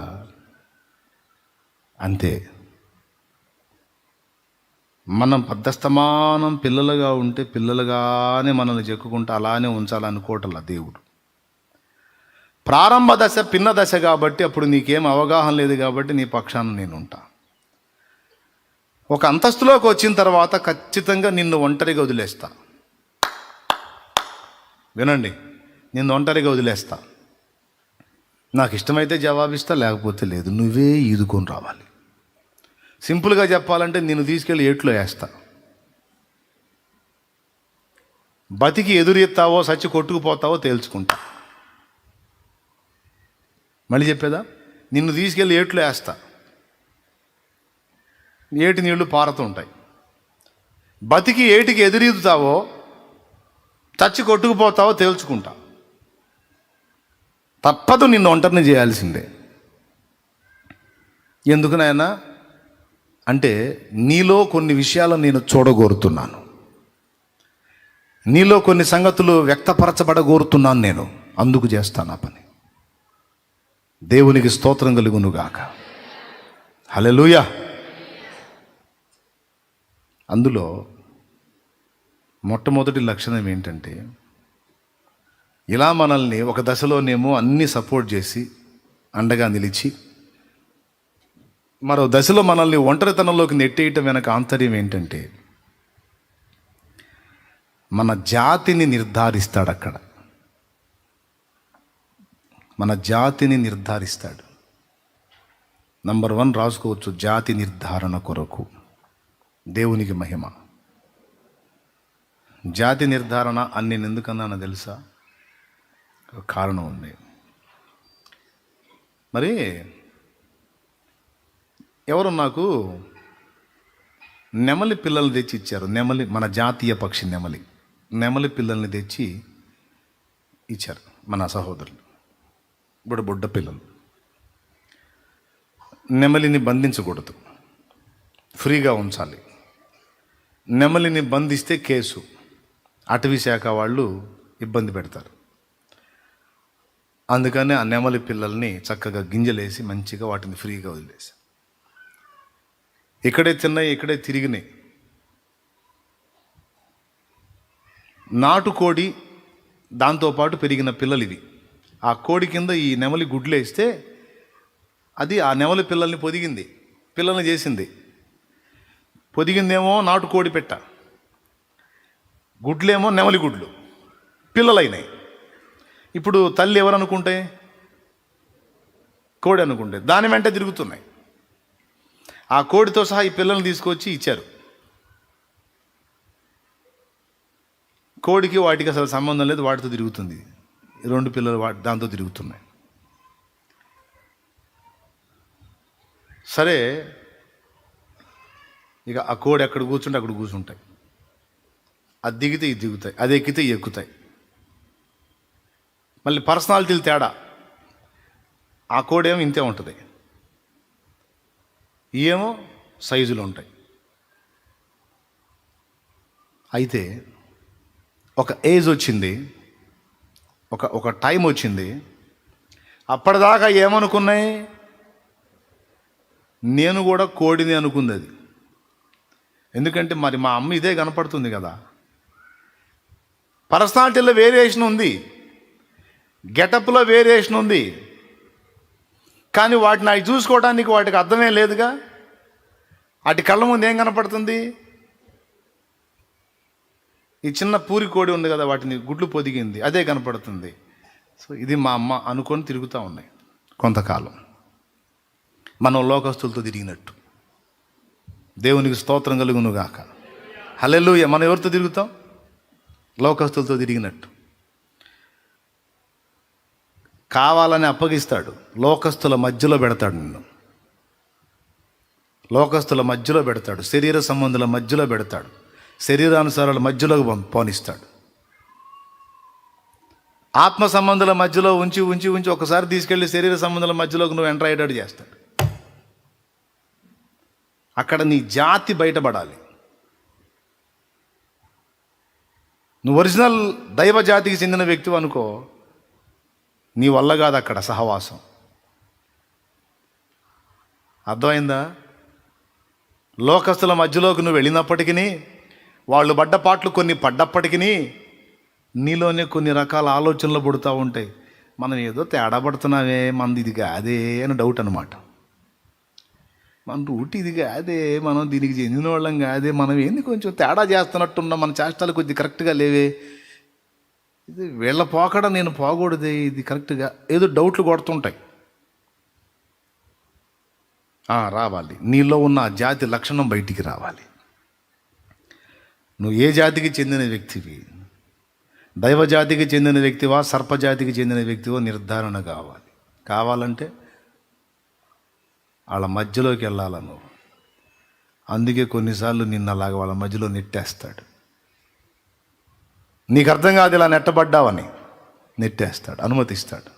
[SPEAKER 1] అంతే. మనం పద్దస్తమానం పిల్లలుగా ఉంటే పిల్లలుగానే మనల్ని చెక్కుకుంటూ అలానే ఉంచాలనుకోవటంలా దేవుడు. ప్రారంభ దశ పిన్న దశ కాబట్టి అప్పుడు నీకేం అవగాహన లేదు కాబట్టి నీ పక్షాన నేను ఉంటా. ఒక అంతస్తులోకి వచ్చిన తర్వాత ఖచ్చితంగా నిన్ను ఒంటరిగా వదిలేస్తా. వినండి, నిన్ను ఒంటరిగా వదిలేస్తా. నాకు ఇష్టమైతే జవాబిస్తా, లేకపోతే లేదు. నువ్వే ఈదుకొని రావాలి. సింపుల్గా చెప్పాలంటే నిన్ను తీసుకెళ్ళి ఏట్లో వేస్తా. బతికి ఎదురెత్తావో సచ్చి కొట్టుకుపోతావో తేల్చుకుంటా. మళ్ళీ చెప్పేదా, నిన్ను తీసుకెళ్ళి ఏట్లో వేస్తా. ఏటి నీళ్లు పారుతూ ఉంటాయి. బతికి ఏటికి ఎదురీదుతావో చచ్చి కొట్టుకుపోతావో తేల్చుకుంటా. తప్పదు, నిన్ను ఒంటరిని చేయాల్సిందే. ఎందుకు నాయనా అంటే నీలో కొన్ని విషయాలను నేను చూడగోరుతున్నాను, నీలో కొన్ని సంగతులు వ్యక్తపరచబడగోరుతున్నాను నేను, అందుకు చేస్తాను ఆ పని. దేవునికి స్తోత్రం కలుగునుగాక, హల్లెలూయా. అందులో మొట్టమొదటి లక్షణం ఏంటంటే, ఇలా మనల్ని ఒక దశలోనేమో అన్నీ సపోర్ట్ చేసి అండగా నిలిచి, మరో దశలో మనల్ని ఒంటరితనంలోకి నెట్టేయటం వెనక ఆంతర్యం ఏంటంటే, మన జాతిని నిర్ధారిస్తాడు. అక్కడ మన జాతిని నిర్ధారిస్తాడు. నంబర్ 1 రాసుకోవచ్చు, జాతి నిర్ధారణ కొరకు. దేవునికి మహిమ. జాతి నిర్ధారణ అని నేను ఎందుకన్నానో తెలుసా? ఒక కారణం ఉంది. మరి ఎవరు నాకు నెమలి పిల్లల్ని తెచ్చి ఇచ్చారు. నెమలి, మన జాతీయ పక్షి నెమలి పిల్లల్ని తెచ్చి ఇచ్చారు మన సహోదరులు, బుడ్డ పిల్లలు. నెమలిని బంధించకూడదు, ఫ్రీగా ఉంచాలి. నెమలిని బంధిస్తే కేసు, అటవీ శాఖ వాళ్ళు ఇబ్బంది పెడతారు. అందుకని ఆ నెమలి పిల్లల్ని చక్కగా గింజలేసి మంచిగా వాటిని ఫ్రీగా వదిలేసి, ఇక్కడే తిన్నాయి, ఇక్కడే తిరిగినాయి. నాటుకోడి దాంతోపాటు పెరిగిన పిల్లలు ఇవి. ఆ కోడి కింద ఈ నెమలి గుడ్లేస్తే అది ఆ నెమలి పిల్లల్ని పొదిగింది, పిల్లల్ని చేసింది. పొదిగిందేమో నాటుకోడి పెట్ట, గుడ్లేమో నెమలి గుడ్లు, పిల్లలైనాయి. ఇప్పుడు తల్లి ఎవరు అనుకుంటే? కోడి అనుకుంటే దాని వెంట తిరుగుతున్నాయి. ఆ కోడితో సహా ఈ పిల్లల్ని తీసుకొచ్చి ఇచ్చారు. కోడికి వాటికి అసలు సంబంధం లేదు, వాటితో తిరుగుతుంది. 2 పిల్లలు దాంతో తిరుగుతున్నాయి. సరే, ఇక ఆ కోడి ఎక్కడ కూర్చుంటే అక్కడ కూర్చుంటాయి. అది దిగితే ఇది దిగుతాయి, అది ఎక్కితే ఇవి ఎక్కుతాయి. మళ్ళీ పర్సనాలిటీలు తేడా. ఆ కోడేమో ఇంతే ఉంటుంది, ఏమో సైజులు ఉంటాయి. అయితే ఒక ఏజ్ వచ్చింది, ఒక టైం వచ్చింది. అప్పటిదాకా ఏమనుకున్నాయి? నేను కూడా కోడిని అనుకుంది అది. ఎందుకంటే మరి మా అమ్మ ఇదే కనపడుతుంది కదా. పర్సనాలిటీలో వేరియేషన్ ఉంది, గెటప్లో వేరియేషన్ ఉంది, కానీ వాటిని అవి చూసుకోవడానికి వాటికి అర్థమే లేదుగా. వాటి కళ్ళ ముందు ఏం కనపడుతుంది? ఈ చిన్న పూరి కోడి ఉంది కదా, వాటిని గుడ్లు పొదిగింది, అదే కనపడుతుంది. సో ఇది మా అమ్మ అనుకొని తిరుగుతూ ఉన్నాయి కొంతకాలం. మనం లోకస్తులతో తిరిగినట్టు. దేవునికి స్తోత్రం కలుగును గాక. హల్లెలూయా. మనం ఎవరితో తిరుగుతాం? లోకస్తులతో తిరిగినట్టు. కావాలని అప్పగిస్తాడు, లోకస్తుల మధ్యలో పెడతాడు నిన్ను. లోకస్తుల మధ్యలో పెడతాడు, శరీర సంబంధుల మధ్యలో పెడతాడు, శరీరానుసారాల మధ్యలో పోనిస్తాడు. ఆత్మ సంబంధుల మధ్యలో ఉంచి ఉంచి ఉంచి ఒకసారి తీసుకెళ్ళి శరీర సంబంధాల మధ్యలోకి నువ్వు ఎంటర్ అయ్యేటట్టు చేస్తాడు. అక్కడ నీ జాతి బయటపడాలి. నువ్వు ఒరిజినల్ దైవ జాతికి చెందిన వ్యక్తివి అనుకో, నీ వల్ల కాదు అక్కడ సహవాసం. అర్థమైందా? లోకస్తుల మధ్యలోకి నువ్వు వెళ్ళినప్పటికీ, వాళ్ళు పడ్డ పాటలు కొన్ని పడ్డప్పటికీ నీలోనే కొన్ని రకాల ఆలోచనలు పుడుతూ ఉంటాయి. మనం ఏదో తేడా పడుతున్నామే, మనది ఇది కాదే అని డౌట్ అనమాట. మన రూట్ ఇది కాదే, మనం దీనికి చెందిన వాళ్ళం కాదే, మనం ఏంది కొంచెం తేడా చేస్తున్నట్టున్నాం, మన చేష్టాలు కొద్ది కరెక్ట్గా లేవే, ఇది వీళ్ళ పోకడ నేను పోకూడదే, ఇది కరెక్ట్గా ఏదో డౌట్లు కొడుతుంటాయి. రావాలి, నీలో ఉన్న ఆ జాతి లక్షణం బయటికి రావాలి. నువ్వు ఏ జాతికి చెందిన వ్యక్తివి? దైవ జాతికి చెందిన వ్యక్తివా, సర్పజాతికి చెందిన వ్యక్తివో నిర్ధారణ కావాలి. కావాలంటే వాళ్ళ మధ్యలోకి వెళ్ళాల నువ్వు. అందుకే కొన్నిసార్లు నిన్ను అలాగ వాళ్ళ మధ్యలో నెట్టేస్తాడు. నీకు అర్థం కాదు ఇలా నెట్టబడ్డావని, నెట్టేస్తాడు, అనుమతిస్తాడు.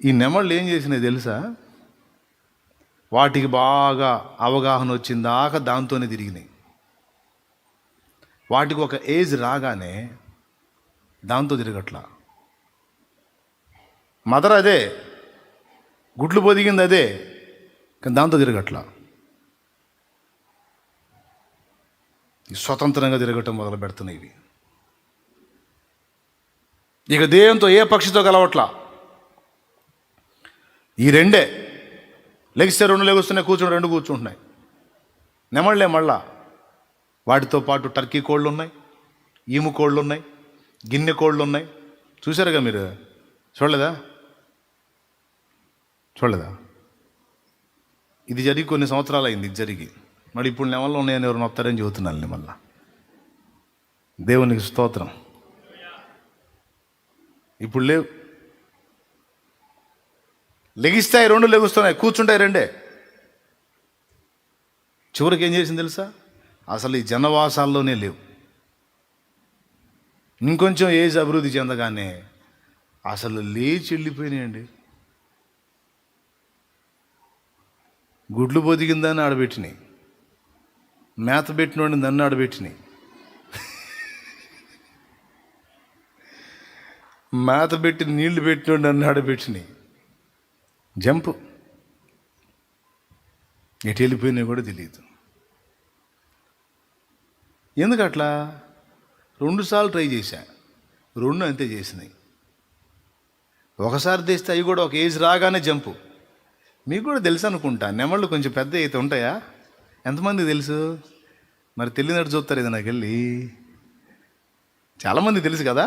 [SPEAKER 1] ఈ నెమళ్ళు ఏం చేసినాయి తెలుసా? వాటికి బాగా అవగాహన వచ్చిందాక దాంతోనే తిరిగినాయి. వాటికి ఒక ఏజ్ రాగానే దాంతో తిరగట్లా. మదర్ అదే, గుడ్లు పొదిగింది అదే, కానీ దాంతో తిరగట్లా. స్వతంత్రంగా తిరగటం మొదలు పెడుతున్నాయి ఇవి. ఇక దేంతో ఏ పక్షితో కలవట్లా. ఈ రెండే, లెగిస్తే రెండు లెగుస్తున్నాయి, కూర్చుని రెండు కూర్చుంటున్నాయి. నెమళ్ళే మళ్ళా. వాటితో పాటు టర్కీ కోళ్ళు ఉన్నాయి, ఈము కోళ్ళు ఉన్నాయి, గిన్నె కోళ్ళు ఉన్నాయి. చూసారుగా మీరు? చూడలేదా? ఇది జరిగి కొన్ని సంవత్సరాలు అయింది. ఇది జరిగి మరి ఇప్పుడు నెమళ్ళు ఉన్నాయని ఎవరు నొప్తారని చెబుతున్నాను మళ్ళా. దేవునికి స్తోత్రం. ఇప్పుడు లేవు. లెగిస్తాయి రెండు, లెగుస్తున్నాయి, కూర్చుంటాయి రెండే. చివరికి ఏం చేసింది తెలుసా? అసలు ఈ జనవాసాల్లోనే లేవు. ఇంకొంచెం ఏజ్ అభివృద్ధి చెందగానే అసలు లేచి వెళ్ళిపోయినాయండి. గుడ్లు పొదిగిందని ఆడబెట్టినాయి, మేత పెట్టినోడిని దాన్ని ఆడబెట్టినాయి, మేత పెట్టి నీళ్లు పెట్టినోడిని నన్ను ఆడబెట్టినాయి. జంపు ఎటు వెళ్ళిపోయినాయి కూడా తెలియదు. ఎందుకు అట్లా? 2 సార్లు ట్రై చేశా, 2 అంతే చేసినాయి. ఒకసారి తెస్తే అవి కూడా ఒక ఏజ్ రాగానే జంపు. మీకు కూడా తెలుసు అనుకుంటా, నెమళ్ళు కొంచెం పెద్ద అయితే ఉంటాయా? ఎంతమంది తెలుసు? మరి తెలియనట్టు చూస్తారు ఇది. నాకు వెళ్ళి చాలామంది తెలుసు కదా.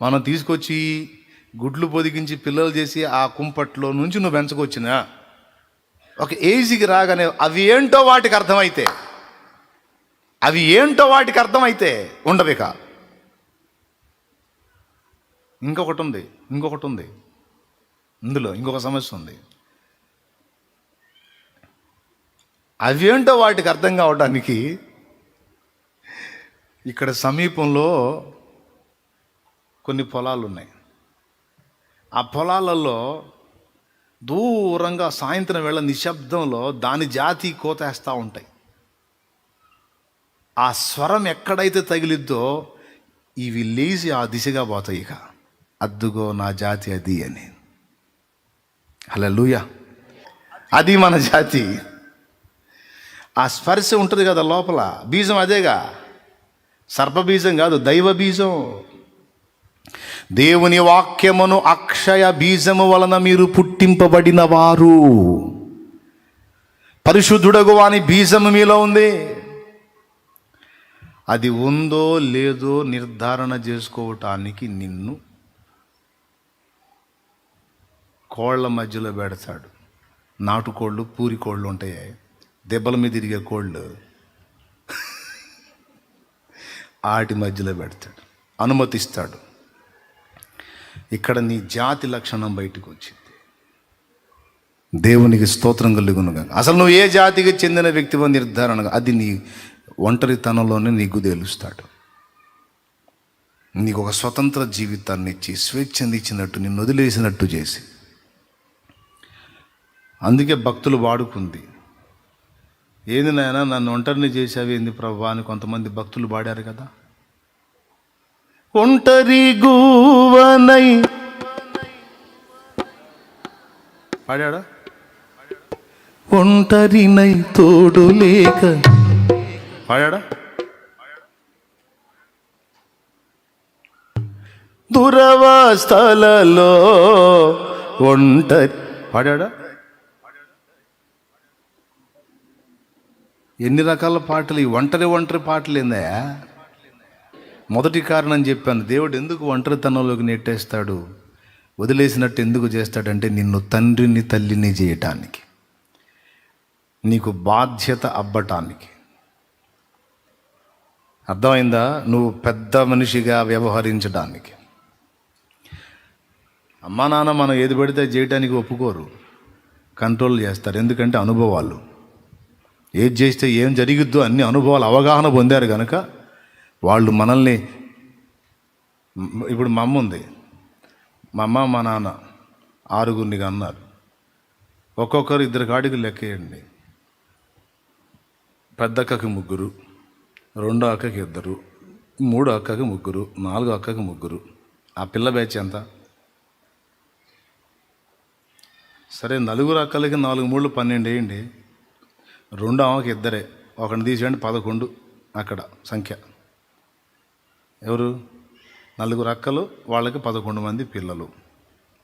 [SPEAKER 1] మనం తీసుకొచ్చి గుడ్లు పొదిగించి పిల్లలు చేసి ఆ కుంపట్లో నుంచి నువ్వు పెంచుకొచ్చినా ఒక ఏజ్కి రాగానే అవి ఏంటో వాటికి అర్థమైతే ఉండవిక. ఇంకొకటి ఉంది ఇందులో, ఇంకొక సమస్య ఉంది. అవేంటో వాటికి అర్థం కావడానికి ఇక్కడ సమీపంలో కొన్ని పొలాలు ఉన్నాయి. ఆ పొలాలలో దూరంగా సాయంత్రం వేళ నిశ్శబ్దంలో దాని జాతి కోతేస్తూ ఉంటాయి. ఆ స్వరం ఎక్కడైతే తగిలిద్దో ఇవి లేచి ఆ దిశగా పోతాయి. ఇక అద్దుగో నా జాతి అది అని. హల్లెలూయా. అది మన జాతి. ఆ స్పర్శ ఉంటుంది కదా లోపల. బీజం అదేగా, సర్పబీజం కాదు, దైవ బీజం. దేవుని వాక్యమును అక్షయ బీజము వలన మీరు పుట్టింపబడిన వారు. పరిశుద్ధుడగు వాని బీజము మీలో ఉంది. అది ఉందో లేదో నిర్ధారణ చేసుకోవటానికి నిన్ను కోళ్ళ మధ్యలో పెడతాడు. నాటుకోళ్ళు, పూరి కోళ్ళు ఉంటాయి, దెబ్బల మీద తిరిగే కోళ్ళు, ఆటి మధ్యలో పెడతాడు, అనుమతిస్తాడు. ఇక్కడ నీ జాతి లక్షణం బయటకు వచ్చింది. దేవునికి స్తోత్రం కలుగునుగా. అసలు నువ్వు ఏ జాతికి చెందిన వ్యక్తివో నిర్ధారణగా అది నీ ఒంటరితనంలోనే నీకు తెలుస్తాడు. నీకు ఒక స్వతంత్ర జీవితాన్ని ఇచ్చి స్వేచ్ఛని ఇచ్చినట్టు, నిన్ను వదిలేసినట్టు చేసి. అందుకే భక్తులు వాడుకుంది, ఏంది నాయనా నన్ను ఒంటరిని చేసావి ఏంది ప్రభా అని కొంతమంది భక్తులు పాడారు కదా. ఒంటరి గూవనై పాడాడా? ఒంటరినై తోడు లేక పాడాడా? దురవస్థలలో ఒంటరి పాడాడా? ఎన్ని రకాల పాటలు ఈ ఒంటరి పాటలు ఏందయ్యా? మొదటి కారణం చెప్పాను, దేవుడు ఎందుకు ఒంటరితనంలోకి నెట్టేస్తాడు, వదిలేసినట్టు ఎందుకు చేస్తాడంటే నిన్ను తండ్రిని తల్లిని చేయటానికి, నీకు బాధ్యత అవ్వటానికి. అర్థమైందా? నువ్వు పెద్ద మనిషిగా వ్యవహరించడానికి. అమ్మా నాన్న మనం ఏది పడితే చేయటానికి ఒప్పుకోరు, కంట్రోల్ చేస్తారు. ఎందుకంటే అనుభవాలు, ఏది చేస్తే ఏం జరిగిద్దో అన్ని అనుభవాలు, అవగాహన పొందారు కనుక వాళ్ళు మనల్ని. ఇప్పుడు మా అమ్మ ఉంది, మా అమ్మ మా నాన్న 6గురిని అన్నారు. ఒక్కొక్కరు 2 కాడికి లెక్కేయండి. పెద్ద అక్కకి 3, రెండో అక్కకి 2, మూడో అక్కకి 3, నాలుగో అక్కకి 3. ఆ పిల్ల బ్యాచ్ ఎంత? సరే 4 అక్కలకి 4 3 12 వేయండి. రెండో ఆమెకి 2, ఒకరిని తీసేయండి 11 అక్కడ సంఖ్య. ఎవరు? 4 అక్కలు, వాళ్ళకి 11 మంది పిల్లలు.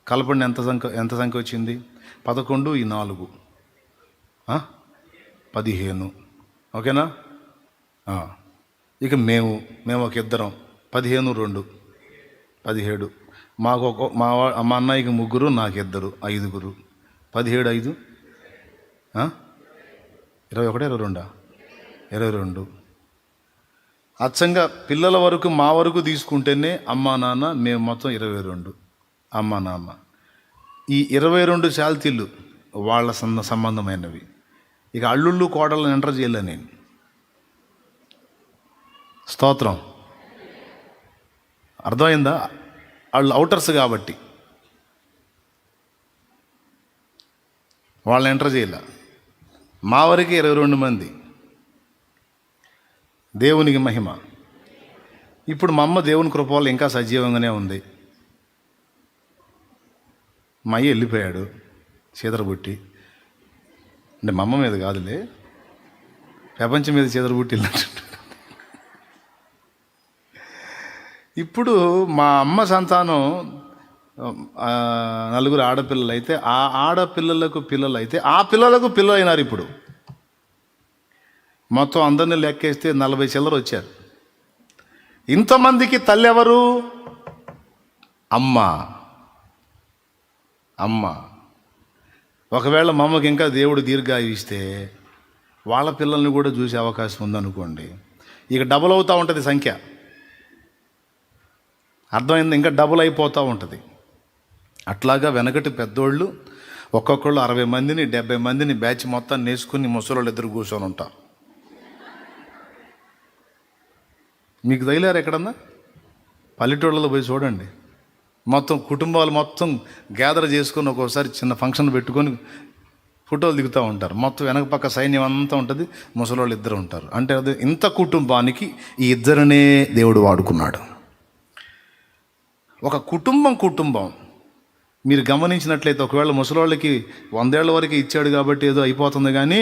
[SPEAKER 1] కలపండి ఎంత సంఖ్య వచ్చింది? 11 ఈ 4 15. ఓకేనా? ఇక మేము ఒక 2, 15 2 17. మాకు మా అన్నయ్యకి 3, నాకు 2, 5. 17 5 21 22. అచ్చంగా పిల్లల వరకు మా వరకు తీసుకుంటేనే అమ్మా నాన్న మేము మొత్తం 22. అమ్మా నాన్న ఈ 22 శాల్తీలు వాళ్ళ సంబంధమైనవి. ఇక అల్లుళ్ళు కోడళ్ళని ఎంటర్ చేయలే నేను. స్తోత్రం. అర్థమైందా? వాళ్ళు అవుటర్స్ కాబట్టి వాళ్ళని ఎంటర్ చేయలే. మా వరకు 22 మంది. దేవునికి మహిమ. ఇప్పుడు మా అమ్మ దేవుని కృప వల్ల ఇంకా సజీవంగానే ఉంది. మా అయ్య వెళ్ళిపోయాడు చీదరబుట్టి. అంటే మా అమ్మ మీద కాదులే, ప్రపంచం మీద చీదరబుట్టి వెళ్ళినట్టు. ఇప్పుడు మా అమ్మ సంతానం 4 ఆడపిల్లలు అయితే, ఆ ఆడపిల్లలకు పిల్లలు అయితే, ఆ పిల్లలకు పిల్లలు అయినారు. ఇప్పుడు మొత్తం అందరినీ లెక్కేస్తే 40 చిల్లర వచ్చారు. ఇంతమందికి తల్లి ఎవరు? అమ్మ. ఒకవేళ మా అమ్మకి ఇంకా దేవుడు దీర్ఘాయువు ఇస్తే వాళ్ళ పిల్లల్ని కూడా చూసే అవకాశం ఉందనుకోండి, ఇక డబుల్ అవుతూ ఉంటుంది సంఖ్య. అర్థమైంది? ఇంకా డబుల్ అయిపోతూ ఉంటుంది. అట్లాగా వెనకటి పెద్దోళ్ళు ఒక్కొక్కళ్ళు 60 మందిని 70 మందిని బ్యాచ్ మొత్తం నేసుకుని ముసలోళ్ళు 2 కూర్చొని ఉంటారు. మీకు తగిలారు ఎక్కడన్నా? పల్లెటూళ్ళలో పోయి చూడండి, మొత్తం కుటుంబాలు మొత్తం గ్యాదర్ చేసుకొని ఒక్కోసారి చిన్న ఫంక్షన్ పెట్టుకొని ఫోటోలు దిగుతూ ఉంటారు. మొత్తం వెనక పక్క సైన్యం అంతా ఉంటుంది, ముసలోళ్ళు ఇద్దరు ఉంటారు. అంటే అది ఇంత కుటుంబానికి ఈ ఇద్దరినే దేవుడు వాడుకున్నాడు. ఒక కుటుంబం మీరు గమనించినట్లయితే, ఒకవేళ ముసలోళ్ళకి 100 ఏళ్ల వరకు ఇచ్చాడు కాబట్టి ఏదో అయిపోతుంది, కానీ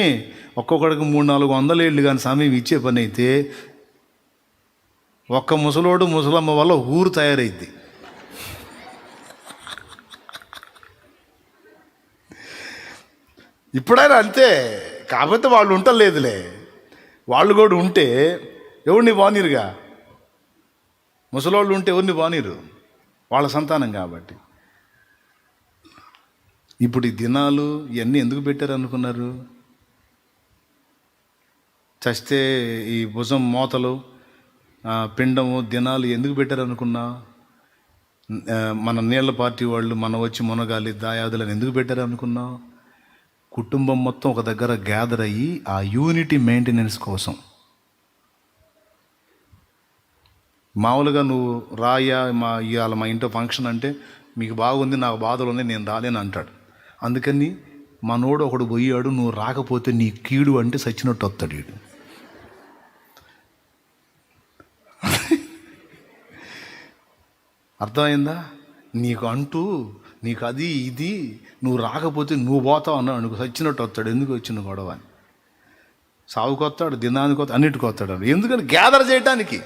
[SPEAKER 1] ఒక్కొక్కడికి 300-400 ఏళ్ళు కానీ సమయం ఇచ్చే పని అయితే ఒక్క ముసలోడు ముసలమ్మ వల్ల ఊరు తయారైద్ది. ఇప్పుడైనా అంతే. కాకపోతే వాళ్ళు ఉంటలేదులే, వాళ్ళు కూడా ఉంటే ఎవరిని బానీరుగా. ముసలోళ్ళు ఉంటే ఎవరిని బానీరు, వాళ్ళ సంతానం కాబట్టి. ఇప్పుడు ఈ దినాలు ఇవన్నీ ఎందుకు పెట్టారు అనుకున్నారు? చస్తే ఈ భుజం మోతలు, పిండము, దినాలు ఎందుకు పెట్టారు అనుకున్నా? మన నీళ్ల పార్టీ వాళ్ళు మన వచ్చి మునగాలి దాయాదులను ఎందుకు పెట్టారు అనుకున్నా? కుటుంబం మొత్తం ఒక దగ్గర గ్యాదర్ అయ్యి ఆ యూనిటీ మెయింటెనెన్స్ కోసం. మామూలుగా నువ్వు రాయా ఇవాళ మా ఇంట్లో ఫంక్షన్ అంటే, మీకు బాగుంది, నాకు బాధలు ఉన్నాయి, నేను రాలేను అంటాడు. అందుకని మనోడు ఒకడు పోయాడు, నువ్వు రాకపోతే నీ కీడు అంటే సచ్చినట్టు వస్తాడు వీడు. అర్థమైందా? నీకు అది ఇది, నువ్వు రాకపోతే నువ్వు పోతావు అన్నాడు అనుకో, సచ్చినట్టు వస్తాడు. ఎందుకు వచ్చిన గొడవ అని. సాగుకు వస్తాడు, దినానికి వస్తాడు, అన్నిటికి వస్తాడు. ఎందుకని? గ్యాదర్ చేయటానికి,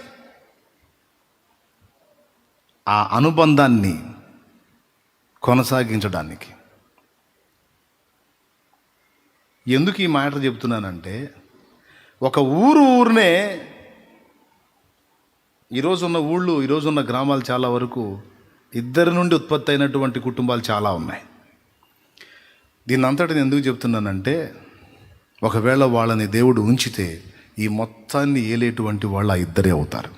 [SPEAKER 1] ఆ అనుబంధాన్ని కొనసాగించడానికి. ఎందుకు ఈ మాట చెప్తున్నానంటే, ఒక ఊరునే ఈరోజున్న ఊళ్ళు, ఈరోజున్న గ్రామాలు చాలా వరకు ఇద్దరి నుండి ఉత్పత్తి అయినటువంటి కుటుంబాలు చాలా ఉన్నాయి. దీన్ని అంతటిని ఎందుకు చెప్తున్నానంటే, ఒకవేళ వాళ్ళని దేవుడు ఉంచితే ఈ మొత్తాన్ని ఏలేటువంటి వాళ్ళు ఆ ఇద్దరే అవుతారు.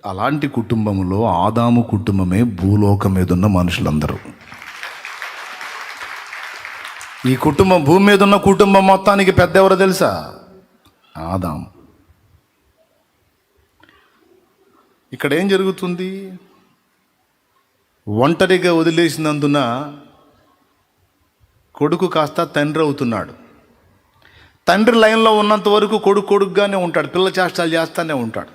[SPEAKER 1] అలాంటి కుటుంబంలో ఆదాము కుటుంబమే భూలోకం మీద ఉన్న మనుషులందరూ. ఈ కుటుంబం, భూమి మీద ఉన్న కుటుంబం మొత్తానికి పెద్ద ఎవరో తెలుసా? ఆదాము. ఇక్కడ ఏం జరుగుతుంది? ఒంటరిగా వదిలేసినందున కొడుకు కాస్త తండ్రి అవుతున్నాడు. తండ్రి లైన్లో ఉన్నంత వరకు కొడుకుగానే ఉంటాడు, పిల్ల చేష్టాలు చేస్తానే ఉంటాడు.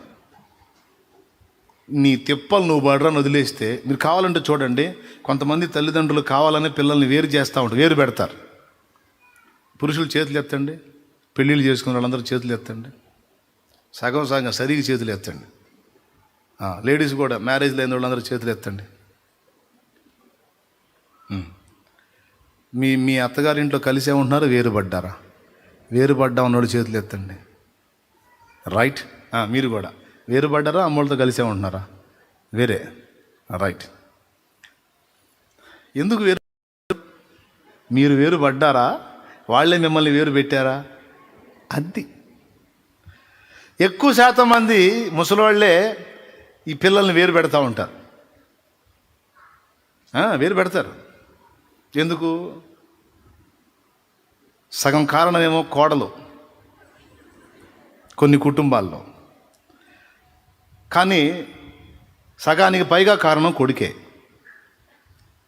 [SPEAKER 1] నీ తిప్పలు నువ్వు బడ్రని వదిలేస్తే, మీరు కావాలంటే చూడండి, కొంతమంది తల్లిదండ్రులు కావాలని పిల్లల్ని వేరు చేస్తూ ఉంటారు, వేరు పెడతారు. పురుషులు చేతులు ఎత్తండి, పెళ్ళిళ్ళు చేసుకున్న వాళ్ళందరూ చేతులు ఎత్తండి, సగం సరిగా చేతులు ఎత్తండి. లేడీస్ కూడా మ్యారేజ్ లేని వాళ్ళందరూ చేతులు ఎత్తండి. మీ అత్తగారింట్లో కలిసే ఉంటున్నారు, వేరుపడ్డారా? వేరుపడ్డా ఉన్నవాడు చేతులు ఎత్తండి. రైట్. మీరు కూడా వేరుపడ్డారా? అమ్మోళ్ళతో కలిసే ఉంటున్నారా? వేరే. రైట్. ఎందుకు వేరు? మీరు వేరుపడ్డారా? వాళ్ళే మిమ్మల్ని వేరు పెట్టారా? అది. ఎక్కువ శాతం మంది ముసలివాళ్ళే ఈ పిల్లల్ని వేరు పెడతా ఉంటారు. వేరు పెడతారు. ఎందుకు? సగం కారణమేమో కోడలు కొన్ని కుటుంబాల్లో, కానీ సగానికి పైగా కారణం కొడుకే.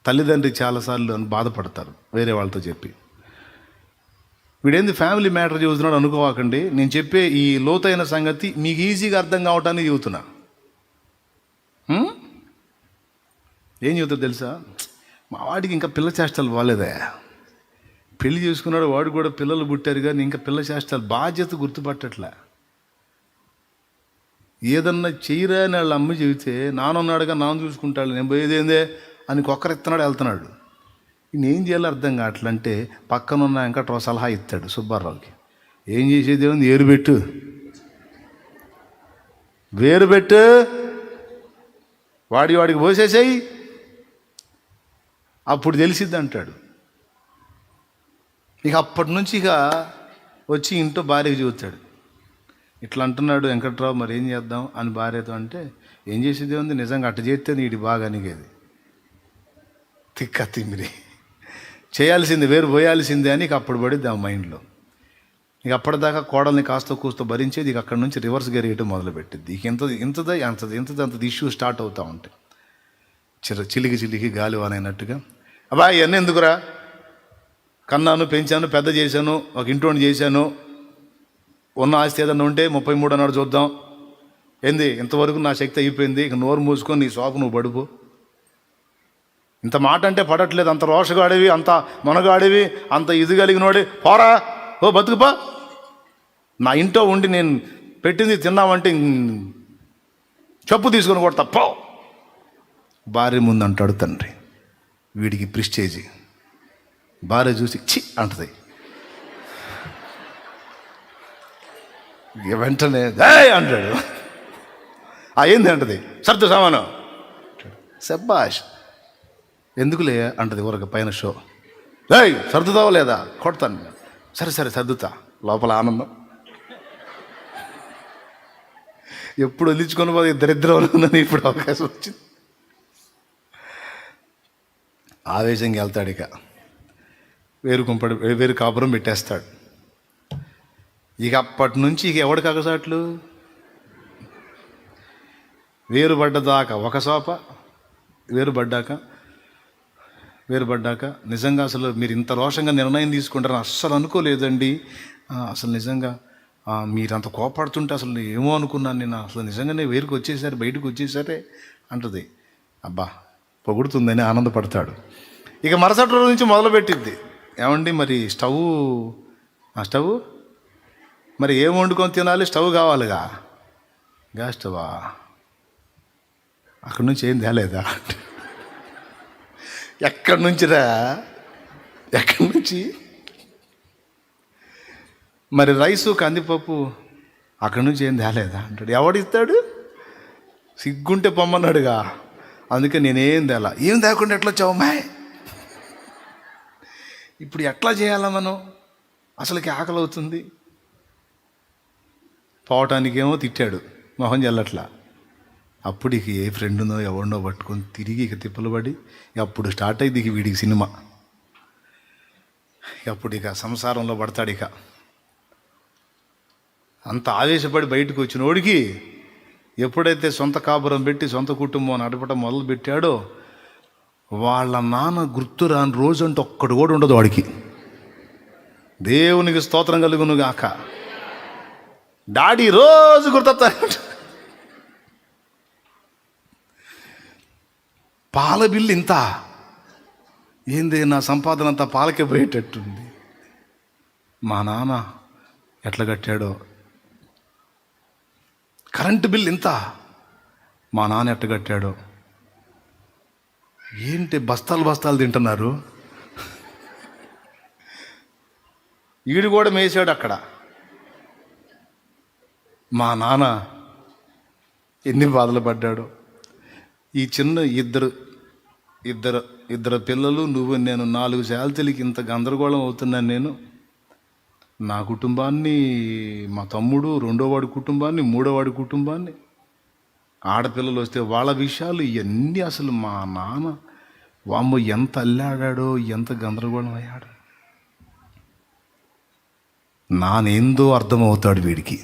[SPEAKER 1] తల్లిదండ్రి చాలాసార్లు బాధపడతారు వేరే వాళ్ళతో చెప్పి. వీడేంది ఫ్యామిలీ మ్యాటర్ చెబుతున్నాడు అనుకోవాకండి. నేను చెప్పే ఈ లోతైన సంగతి మీకు ఈజీగా అర్థం కావటానికి చెబుతున్నా. ఏం చెబుతారు తెలుసా? మా వాడికి ఇంకా పిల్ల చేష్టలు బాగాలేదా, పెళ్లి చేసుకున్నాడు, వాడు కూడా పిల్లలు పుట్టారు, కానీ ఇంకా పిల్ల చేష్టాలు బాధ్యత గుర్తుపట్టట్లే. ఏదన్నా చెయ్యరా అని వాళ్ళ అమ్మ చెబితే, నానున్నాడుగా నాన్న చూసుకుంటాడు, నేను పోయేదేందే అని కొక్కరెత్తున్నాడు, వెళ్తున్నాడు. నేనేం చేయాలో అర్థం కావట్లంటే పక్కనున్న వెంకట్రావు సలహా ఇస్తాడు సుబ్బారావుకి. ఏం చేసేది ఏముంది, వేరు పెట్టు, వాడికి పోసేసేయి, అప్పుడు తెలిసిద్ది అంటాడు. ఇక అప్పటి నుంచి ఇక వచ్చి ఇంట్లో భార్యకి చూస్తాడు. ఇట్లా అంటున్నాడు వెంకట్రావు, మరి ఏం చేద్దాం అని భార్యతో అంటే, ఏం చేసేది ఉంది, నిజంగా అట్ట చేస్తే నీటి బాగా అనిగేది, తిమ్మిరి చేయాల్సింది వేరు పోయాల్సిందే అని అప్పుడు పడిద్ది ఆ మైండ్లో. ఇక అప్పటిదాకా కోడల్ని కాస్త కూస్తో భరించేది, ఇక అక్కడి నుంచి రివర్స్ గేర్ వేయటం మొదలుపెట్టింది. ఇక ఇంతది ఇష్యూ స్టార్ట్ అవుతూ ఉంటాయి. చిలికి గాలివానైనట్టుగా. అబ్బా ఇవన్నీ ఎందుకురా, కన్నాను, పెంచాను, పెద్ద చేశాను, ఒక ఇంటోని చేశాను, ఉన్న ఆస్తి ఏదన్నా ఉంటే 33 అన్నాడు చూద్దాం. ఏంది ఇంతవరకు నా శక్తి అయిపోయింది, ఇక నోరు మూసుకొని నీ సోపు నువ్వు పడుపు. ఇంత మాట అంటే పడట్లేదు. అంత రోషగాడివి, అంత మనగాడివి, అంత ఇది కలిగినోడి, పోరా ఓ బతుకుపా. నా ఇంట్లో ఉండి నేను పెట్టింది తిన్నామంటే చెప్పు తీసుకొని కొడతా పో. భార్య ముందు అంటాడు తండ్రి, వీడికి ప్రిస్టేజీ. భార్య చూసి చి అంటది. వెంటనే అంటాడు, ఏంది అంటది, సర్దు సామాను. శబ్బాష్, ఎందుకులే అంటది ఊరక పైన షో. సర్దుతావా లేదా, కొడతాను. సరే సర్దుతా. లోపల ఆనందం. ఎప్పుడు వదిలించుకొని పోతే దరిద్రం ఉందని ఇప్పుడు అవకాశం వచ్చింది. ఆవేశంగా వెళ్తాడు. ఇక వేరు కాపురం పెట్టేస్తాడు. ఇక అప్పటి నుంచి ఇక ఎవడి కగసాట్లు, వేరుపడ్డదాకా ఒక సోప, వేరుపడ్డాక నిజంగా అసలు మీరు ఇంత రోషంగా నిర్ణయం తీసుకుంటారని అస్సలు అనుకోలేదండి. అసలు నిజంగా మీరంత కోపాడుతుంటే అసలు ఏమో అనుకున్నాను నేను. అసలు నిజంగానే బయటకు వచ్చేసారే అంటది. అబ్బా పొగుడుతుందని ఆనందపడతాడు. ఇక మరుసటి రోజు నుంచి మొదలుపెట్టిద్ది, ఏమండి మరి స్టవ్ మరి ఏం వండుకొని తినాలి, స్టవ్ కావాలిగా. గ్యాస్ స్టవా, అక్కడి నుంచి ఏం తేలేదా. ఎక్కడి నుంచి మరి రైసు కందిపప్పు అక్కడి నుంచి ఏం తేలేదా అంటాడు. ఎవడిస్తాడు, సిగ్గుంటే పొమ్మన్నాడుగా. అందుకే నేనేం తేలా. ఏం తేకుండా ఎట్లా వచ్చావు అమ్మాయి, ఇప్పుడు ఎట్లా చేయాలా మనం, అసలుకి ఆకలి అవుతుంది. పోవటానికేమో తిట్టాడు, మొహం చల్లట్లా. అప్పుడు ఇక ఏ ఫ్రెండ్నో ఎవరినో పట్టుకొని తిరిగి ఇక తిప్పలు పడి అప్పుడు స్టార్ట్ అయింది ఇక వీడికి సినిమా. అప్పుడు ఇక సంసారంలో పడతాడు. ఇక అంత ఆవేశపడి బయటకు వచ్చినోడికి ఎప్పుడైతే సొంత కాపురం పెట్టి సొంత కుటుంబం నడపడం మొదలు పెట్టాడో వాళ్ళ నాన్న గుర్తు రాని రోజు అంటే ఒక్కడు కూడా ఉండదు వాడికి. దేవునికి స్తోత్రం కలుగును గాక. డాడీ రోజు గుర్తొస్తాడు. పాల బిల్లు ఇంత, ఏంది నా సంపాదన అంతా పాలకే పోయేటట్టుంది. మా నాన్న ఎట్లా కట్టాడో. కరెంటు బిల్లు ఇంత, మా నాన్న ఎట్లా కట్టాడో. ఏంటి బస్తాలు తింటున్నారు. ఈడు కూడా మేసాడు అక్కడ. మా నాన్న ఎన్ని బాధలు పడ్డాడు. ఈ చిన్న ఇద్దరు పిల్లలు, నువ్వు, నేను 4 శాలతీలకి ఇంత గందరగోళం అవుతున్నాను నేను. నా కుటుంబాన్ని, మా తమ్ముడు, 2వ వాడి కుటుంబాన్ని, 3వ వాడి కుటుంబాన్ని, ఆడపిల్లలు వస్తే వాళ్ళ విషయాలు ఇవన్నీ అసలు మా నాన్న వామ్మో ఎంత అల్లాడాడో, ఎంత గందరగోళం అయ్యాడు. నానేందో అర్థమవుతాడు వీడికి.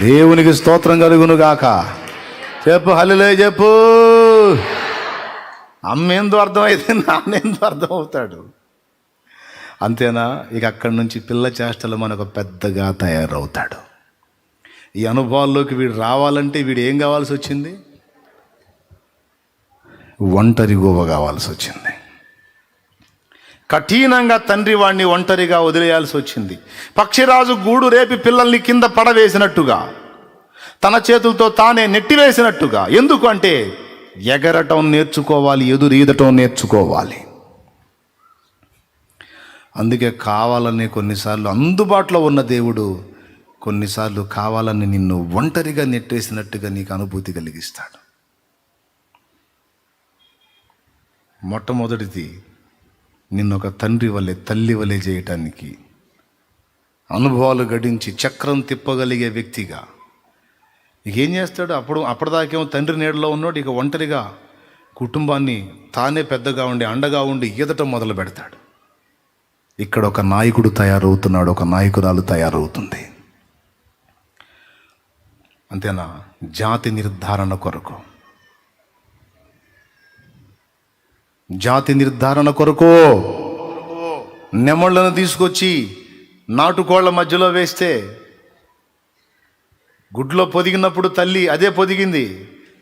[SPEAKER 1] దేవునికి స్తోత్రం కలుగును గాక. చెప్పు హల్లెలూయా చెప్పు. అమ్మేందో అర్థమైతే నానేందో అర్థమవుతాడు. అంతేనా? ఇక అక్కడి నుంచి పిల్ల చేష్టలు మనకు పెద్దగా తయారవుతాడు. ఈ అనుభవాల్లోకి వీడు రావాలంటే వీడు ఏం కావాల్సి వచ్చింది? ఒంటరి గోవ కావాల్సి వచ్చింది. కఠినంగా తండ్రి వాడిని ఒంటరిగా వదిలేయాల్సి వచ్చింది. పక్షిరాజు గూడు రేపి పిల్లల్ని కింద పడవేసినట్టుగా, తన చేతులతో తానే నెట్టివేసినట్టుగా. ఎందుకు అంటే ఎగరటం నేర్చుకోవాలి, ఎదురీదటం నేర్చుకోవాలి. అందుకే కావాలని కొన్నిసార్లు అందుబాటులో ఉన్న దేవుడు కొన్నిసార్లు కావాలని నిన్ను ఒంటరిగా నెట్టేసినట్టుగా నీకు అనుభూతి కలిగిస్తాడు. మొట్టమొదటిది నిన్ను ఒక తండ్రి వలె, తల్లి వలె చేయటానికి, అనుభవాలు గడించి చక్రం తిప్పగలిగే వ్యక్తిగా. ఇక ఏం చేస్తాడు? అప్పటిదాకేమో తండ్రి నీడలో ఉన్నాడు. ఇక ఒంటరిగా కుటుంబాన్ని తానే పెద్దగా ఉండి అండగా ఉండి ఈదటం మొదలు పెడతాడు. ఇక్కడ ఒక నాయకుడు తయారవుతున్నాడు, ఒక నాయకురాలు తయారవుతుంది. అంతేనా? జాతి నిర్ధారణ కొరకు, జాతి నిర్ధారణ కొరకు నెమళ్ళను తీసుకొచ్చి నాటుకోళ్ల మధ్యలో వేస్తే గుడ్లో పొదిగినప్పుడు తల్లి అదే పొదిగింది,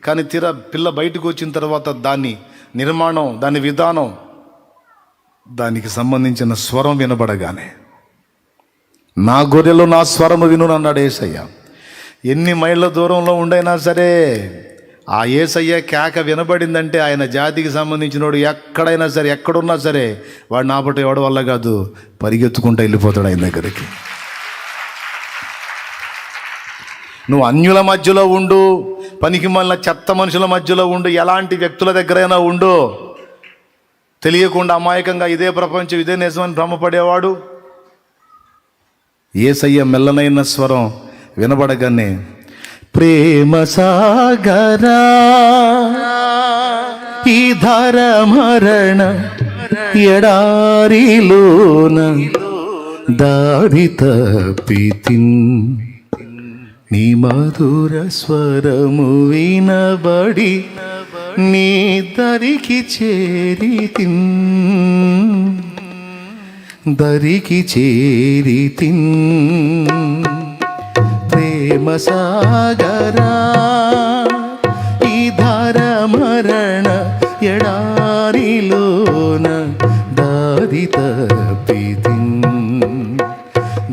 [SPEAKER 1] కానీ పిల్ల బయటకు వచ్చిన తర్వాత దాని నిర్మాణం, దాని విధానం, దానికి సంబంధించిన స్వరం వినబడగానే నా గొర్రెలు నా స్వరము విను అన్నాడు యేసయ్య. ఎన్ని మైళ్ళ దూరంలో ఉండైనా సరే ఆ యేసయ్య కేక వినబడిందంటే ఆయన జాతికి సంబంధించినోడు ఎక్కడైనా సరే, ఎక్కడున్నా సరే వాడు నాపటి ఎవడి వల్ల కాదు, పరిగెత్తుకుంటూ వెళ్ళిపోతాడు ఆయన దగ్గరికి. నువ్వు అన్యుల మధ్యలో ఉండు, పనికి మళ్ళీ చెత్త మనుషుల మధ్యలో ఉండు, ఎలాంటి వ్యక్తుల దగ్గరైనా ఉండు, తెలియకుండా అమాయకంగా ఇదే ప్రపంచం ఇదే నిజమని భ్రమపడేవాడు యేసయ్య మెల్లనైన స్వరం వినబడగానే, ప్రేమ సాగరా ఈ ధర మరణ ఎడారిలోన దారి తప్పితిన్, నీ మధుర స్వరము వినబడి నీ దరికి చేరితిన్, దరికి చేరితిన్. ప్రేమ సాగరా ఈ ధార మరణ ఎడారిలోన దారి తప్పితిన్,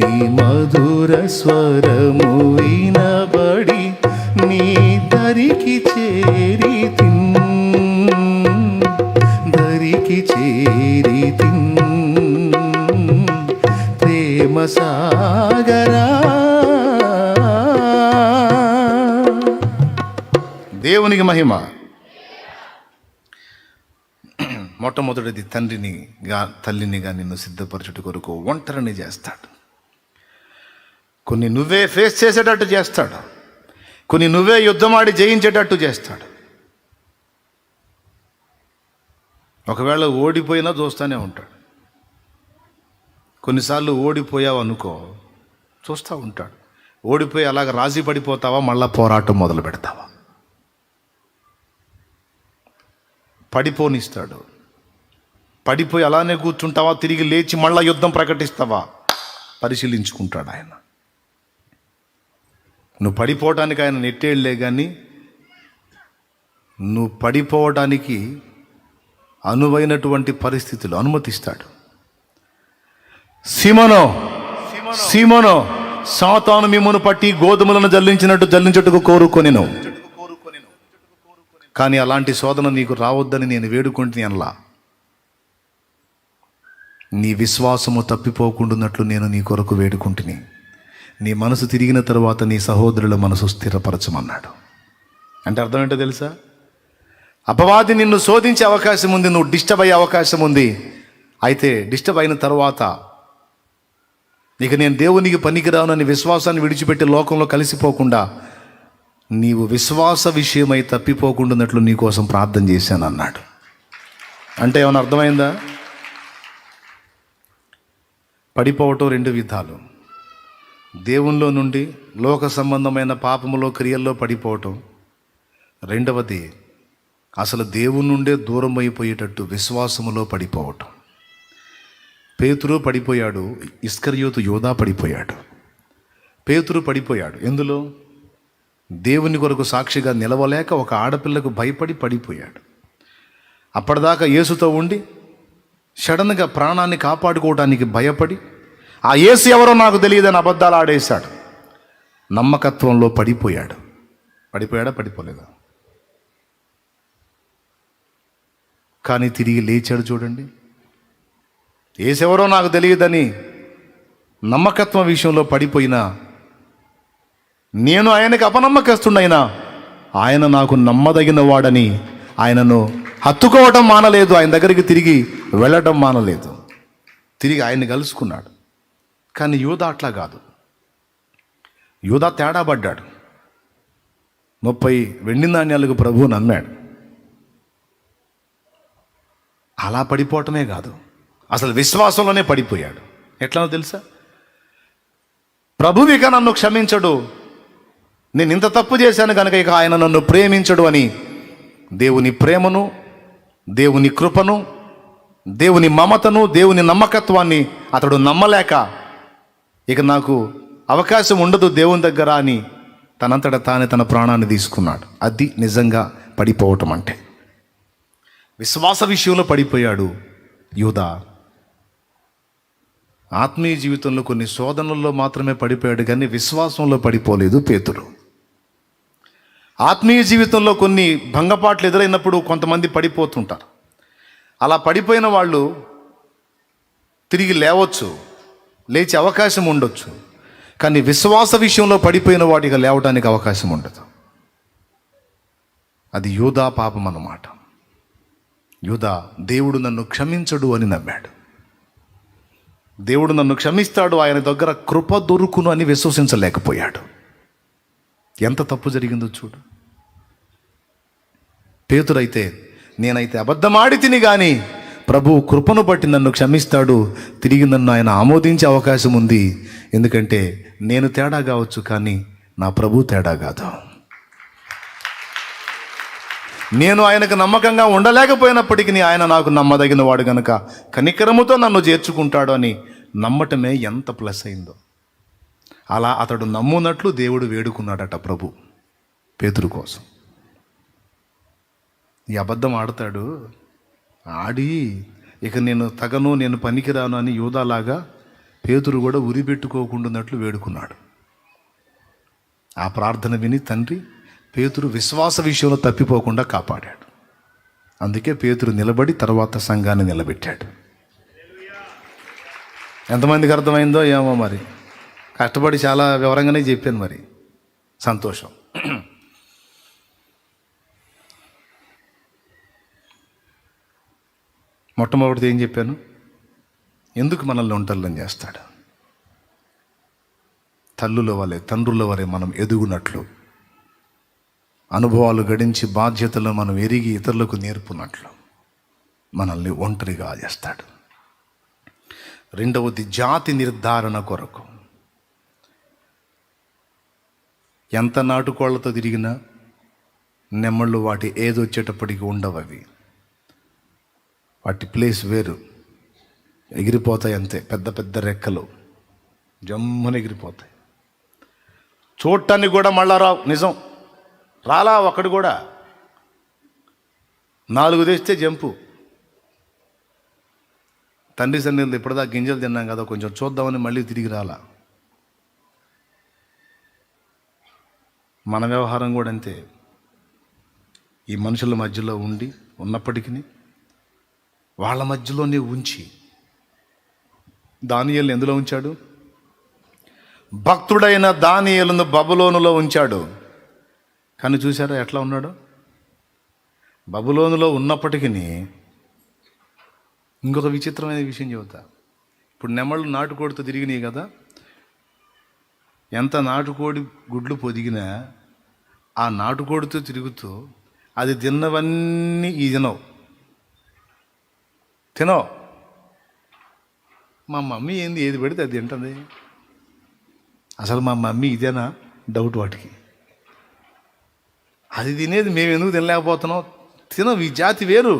[SPEAKER 1] నీ మధుర స్వరము వినబడి నీ దరికి చేరితిన్, దరికి చేరితిన్. ప్రేమ సాగరా. దేవునికి మహిమ. మొట్టమొదటిది తల్లినిగా నిన్ను సిద్ధపరచుట కొరకు ఒంటరిని చేస్తాడు. కొన్ని నువ్వే ఫేస్ చేసేటట్టు చేస్తాడు, కొన్ని నువ్వే యుద్ధమాడి జయించేటట్టు చేస్తాడు. ఒకవేళ ఓడిపోయినా చూస్తూనే ఉంటాడు. కొన్నిసార్లు ఓడిపోయావు అనుకో, చూస్తూ ఉంటాడు. ఓడిపోయి అలాగ రాజీ పడిపోతావా, మళ్ళా పోరాటం మొదలు పెడతావా? పడిపోనిస్తాడు. పడిపోయి అలానే కూర్చుంటావా, తిరిగి లేచి మళ్ళా యుద్ధం ప్రకటిస్తావా, పరిశీలించుకుంటాడు ఆయన. నువ్వు పడిపోవటానికి ఆయన నెట్టేళ్లే కానీ నువ్వు పడిపోవటానికి అనువైనటువంటి పరిస్థితులు అనుమతిస్తాడు. సీమోను, సాతాను మిమ్మును పట్టి గోధుమలను జల్లించుటకు కోరుకొనెను, కానీ అలాంటి శోధన నీకు రావద్దని నేను వేడుకుంటుని అనలా. నీ విశ్వాసము తప్పిపోకుండాన్నట్లు నేను నీ కొరకు వేడుకుంటుని. నీ మనసు తిరిగిన తరువాత నీ సహోదరుల మనసు స్థిరపరచమన్నాడు. అంటే అర్థం ఏంటో తెలుసా? అపవాది నిన్ను శోధించే అవకాశం ఉంది, నువ్వు డిస్టర్బ్ అయ్యే అవకాశం ఉంది. అయితే డిస్టర్బ్ అయిన తర్వాత ఇక నేను దేవునికి పనికిరానని విశ్వాసాన్ని విడిచిపెట్టి లోకంలో కలిసిపోకుండా నీవు విశ్వాస విషయమై తప్పిపోకుండాన్నట్లు నీ కోసం ప్రార్థన చేశాను అన్నాడు. అంటే ఏమైనా అర్థమైందా? పడిపోవటం రెండు విధాలు. దేవునిలో నుండి లోక సంబంధమైన పాపములో క్రియల్లో పడిపోవటం. రెండవది అసలు దేవుని నుండే దూరం అయిపోయేటట్టు విశ్వాసములో పడిపోవటం. పేతురు పడిపోయాడు, ఇస్కరియోతు యోధా పడిపోయాడు. పేతురు పడిపోయాడు ఎందులో? దేవుని కొరకు సాక్షిగా నిలవలేక ఒక ఆడపిల్లకు భయపడి పడిపోయాడు. అప్పటిదాకా యేసుతో ఉండి సడన్గా ప్రాణాన్ని కాపాడుకోవడానికి భయపడి ఆ యేసు ఎవరో నాకు తెలియదని అబద్ధాలు ఆడేశాడు. నమ్మకత్వంలో పడిపోయాడు. పడిపోలేదా? కానీ తిరిగి లేచాడు. చూడండి, యేసెవరో నాకు తెలియదని నమ్మకత్వం విషయంలో పడిపోయినా, నేను ఆయనకి అపనమ్మకస్తున్నైనా ఆయన నాకు నమ్మదగిన వాడని ఆయనను హత్తుకోవటం మానలేదు, ఆయన దగ్గరికి తిరిగి వెళ్ళటం మానలేదు, తిరిగి ఆయన్ని కలుసుకున్నాడు. కానీ యూదా అట్లా కాదు. యూదా తేడా పడ్డాడు. 30 వెండి నాణ్యాలకు ప్రభువు నమ్మాడు. అలా పడిపోవటమే కాదు, అసలు విశ్వాసంలోనే పడిపోయాడు. ఎట్లానో తెలుసా? ప్రభువు ఇక నన్ను క్షమించడు, నేను ఇంత తప్పు చేశాను కనుక ఇక ఆయన నన్ను ప్రేమించడు అని దేవుని ప్రేమను, దేవుని కృపను, దేవుని మమతను, దేవుని నమ్మకత్వాన్ని అతడు నమ్మలేక ఇక నాకు అవకాశం ఉండదు దేవుని దగ్గర అని తనంతట తానే తన ప్రాణాన్ని తీసుకున్నాడు. అది నిజంగా పడిపోవటం అంటే. విశ్వాస విషయంలో పడిపోయాడు యూదా. ఆత్మీయ జీవితంలో కొన్ని శోధనల్లో మాత్రమే పడిపోయాడు కానీ విశ్వాసంలో పడిపోలేదు పేతురు. ఆత్మీయ జీవితంలో కొన్ని భంగపాట్లు ఎదురైనప్పుడు కొంతమంది పడిపోతుంటారు. అలా పడిపోయిన వాళ్ళు తిరిగి లేవచ్చు, లేచే అవకాశం ఉండొచ్చు. కానీ విశ్వాస విషయంలో పడిపోయిన వాటికి లేవడానికి అవకాశం ఉండదు. అది యూదా పాపం అన్నమాట. యూదా దేవుడు నన్ను క్షమించడు అని నమ్మాడు. దేవుడు నన్ను క్షమిస్తాడు, ఆయన దగ్గర కృప దొరుకును అని విశ్వసించలేకపోయాడు. ఎంత తప్పు జరిగిందో చూడు. పేతురైతే నేనైతే అబద్ధమాడి తిని కానీ ప్రభువు కృపను బట్టి నన్ను క్షమిస్తాడు, తిరిగి నన్ను ఆయన ఆమోదించే అవకాశం ఉంది. ఎందుకంటే నేను తేడా కావచ్చు కానీ నా ప్రభు తేడా కాదు. నేను ఆయనకు నమ్మకంగా ఉండలేకపోయినప్పటికీ ఆయన నాకు నమ్మదగిన వాడు గనుక కనికరముతో నన్ను చేర్చుకుంటాడు అని నమ్మటమే ఎంత ప్లస్ అయిందో. అలా అతడు నమ్మునట్లు దేవుడు వేడుకున్నాడట ప్రభు పేతురు కోసం. ఈ అబద్ధం ఆడతాడు, ఆడి ఇక నేను తగను, నేను పనికిరాను అని యూదాలాగా పేతురు కూడా ఉరిపెట్టుకోకుండాన్నట్లు వేడుకున్నాడు. ఆ ప్రార్థన విని తండ్రి పేతురు విశ్వాస విషయంలో తప్పిపోకుండా కాపాడాడు. అందుకే పేతురు నిలబడి తర్వాత సంఘాన్ని నిలబెట్టాడు. ఎంతమందికి అర్థమైందో ఏమో, మరి కష్టపడి చాలా వివరంగానే చెప్పాను. మరి సంతోషం. మొట్టమొదటిది ఏం చెప్పాను? ఎందుకు మనల్ని ఒంటరిని చేస్తాడు? తల్లుల వలె, తండ్రుల వలె మనం ఎదుగునట్లు, అనుభవాలు గడించి బాధ్యతలు మనం ఎరిగి ఇతరులకు నేర్పునట్లు మనల్ని ఒంటరిగా చేస్తాడు. రెండవది జాతి నిర్ధారణ కొరకు. ఎంత నాటుకోళ్లతో తిరిగినా నెమ్మళ్ళు వాటి ఏదొచ్చేటప్పటికి ఉండవు. అవి వాటి ప్లేస్ వేరు, ఎగిరిపోతాయి అంతే. పెద్ద పెద్ద రెక్కలు జమ్మున ఎగిరిపోతాయి. చూడటానికి కూడా మళ్ళా రావు. నిజం, రాలా ఒక్కడు కూడా. 4 తెస్తే జంపు. తండ్రి సన్నిధిలో ఇప్పటిదా గింజలు తిన్నాం కదా, కొంచెం చూద్దామని మళ్ళీ తిరిగి రాలా. మన వ్యవహారం కూడా అంతే. ఈ మనుషుల మధ్యలో ఉన్నప్పటికీ వాళ్ళ మధ్యలోనే ఉంచి దానియేలును ఎందులో ఉంచాడు? భక్తుడైన దానియేలును బబులోనులో ఉంచాడు. కానీ చూసారా ఎట్లా ఉన్నాడు? బబులోనులో ఉన్నప్పటికీ ఇంకొక విచిత్రమైన విషయం చెబుతా. ఇప్పుడు నెమళ్ళు నాటుకోడితో తిరిగినాయి కదా, ఎంత నాటుకోడి గుడ్లు పొదిగినా ఆ నాటుకోడితో తిరుగుతూ అది తిన్నవన్నీ ఈ తినవు. మా మమ్మీ ఏంది ఏది పెడితే అది తింటుంది. అసలు మా మమ్మీ ఇదేనా డౌట్ వాటికి. అది తినేది మేము ఎందుకు తినలేకపోతున్నాం? తినవు. ఈ జాతి వేరు.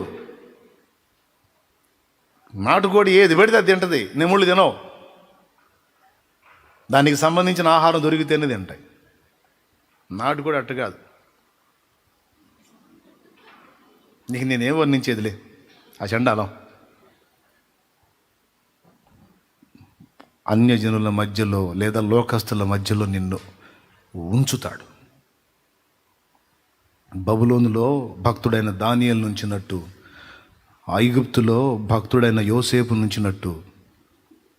[SPEAKER 1] నాటుకోడి ఏది పెడితే అది తింటుంది, నెముళ్ళు తినవు. దానికి సంబంధించిన ఆహారం దొరికితేనే తింటాయి. నాటుకోడి అట్ట కాదు. నీకు నేనేం వర్ణించేదిలే ఆ చండాలం. అన్యజనుల మధ్యలో లేదా లోకస్తుల మధ్యలో నిన్ను ఉంచుతాడు. బబులోనులో భక్తుడైన దానియేలు నుంచినట్టు, ఐగుప్తులో భక్తుడైన యోసేపు నుంచినట్టు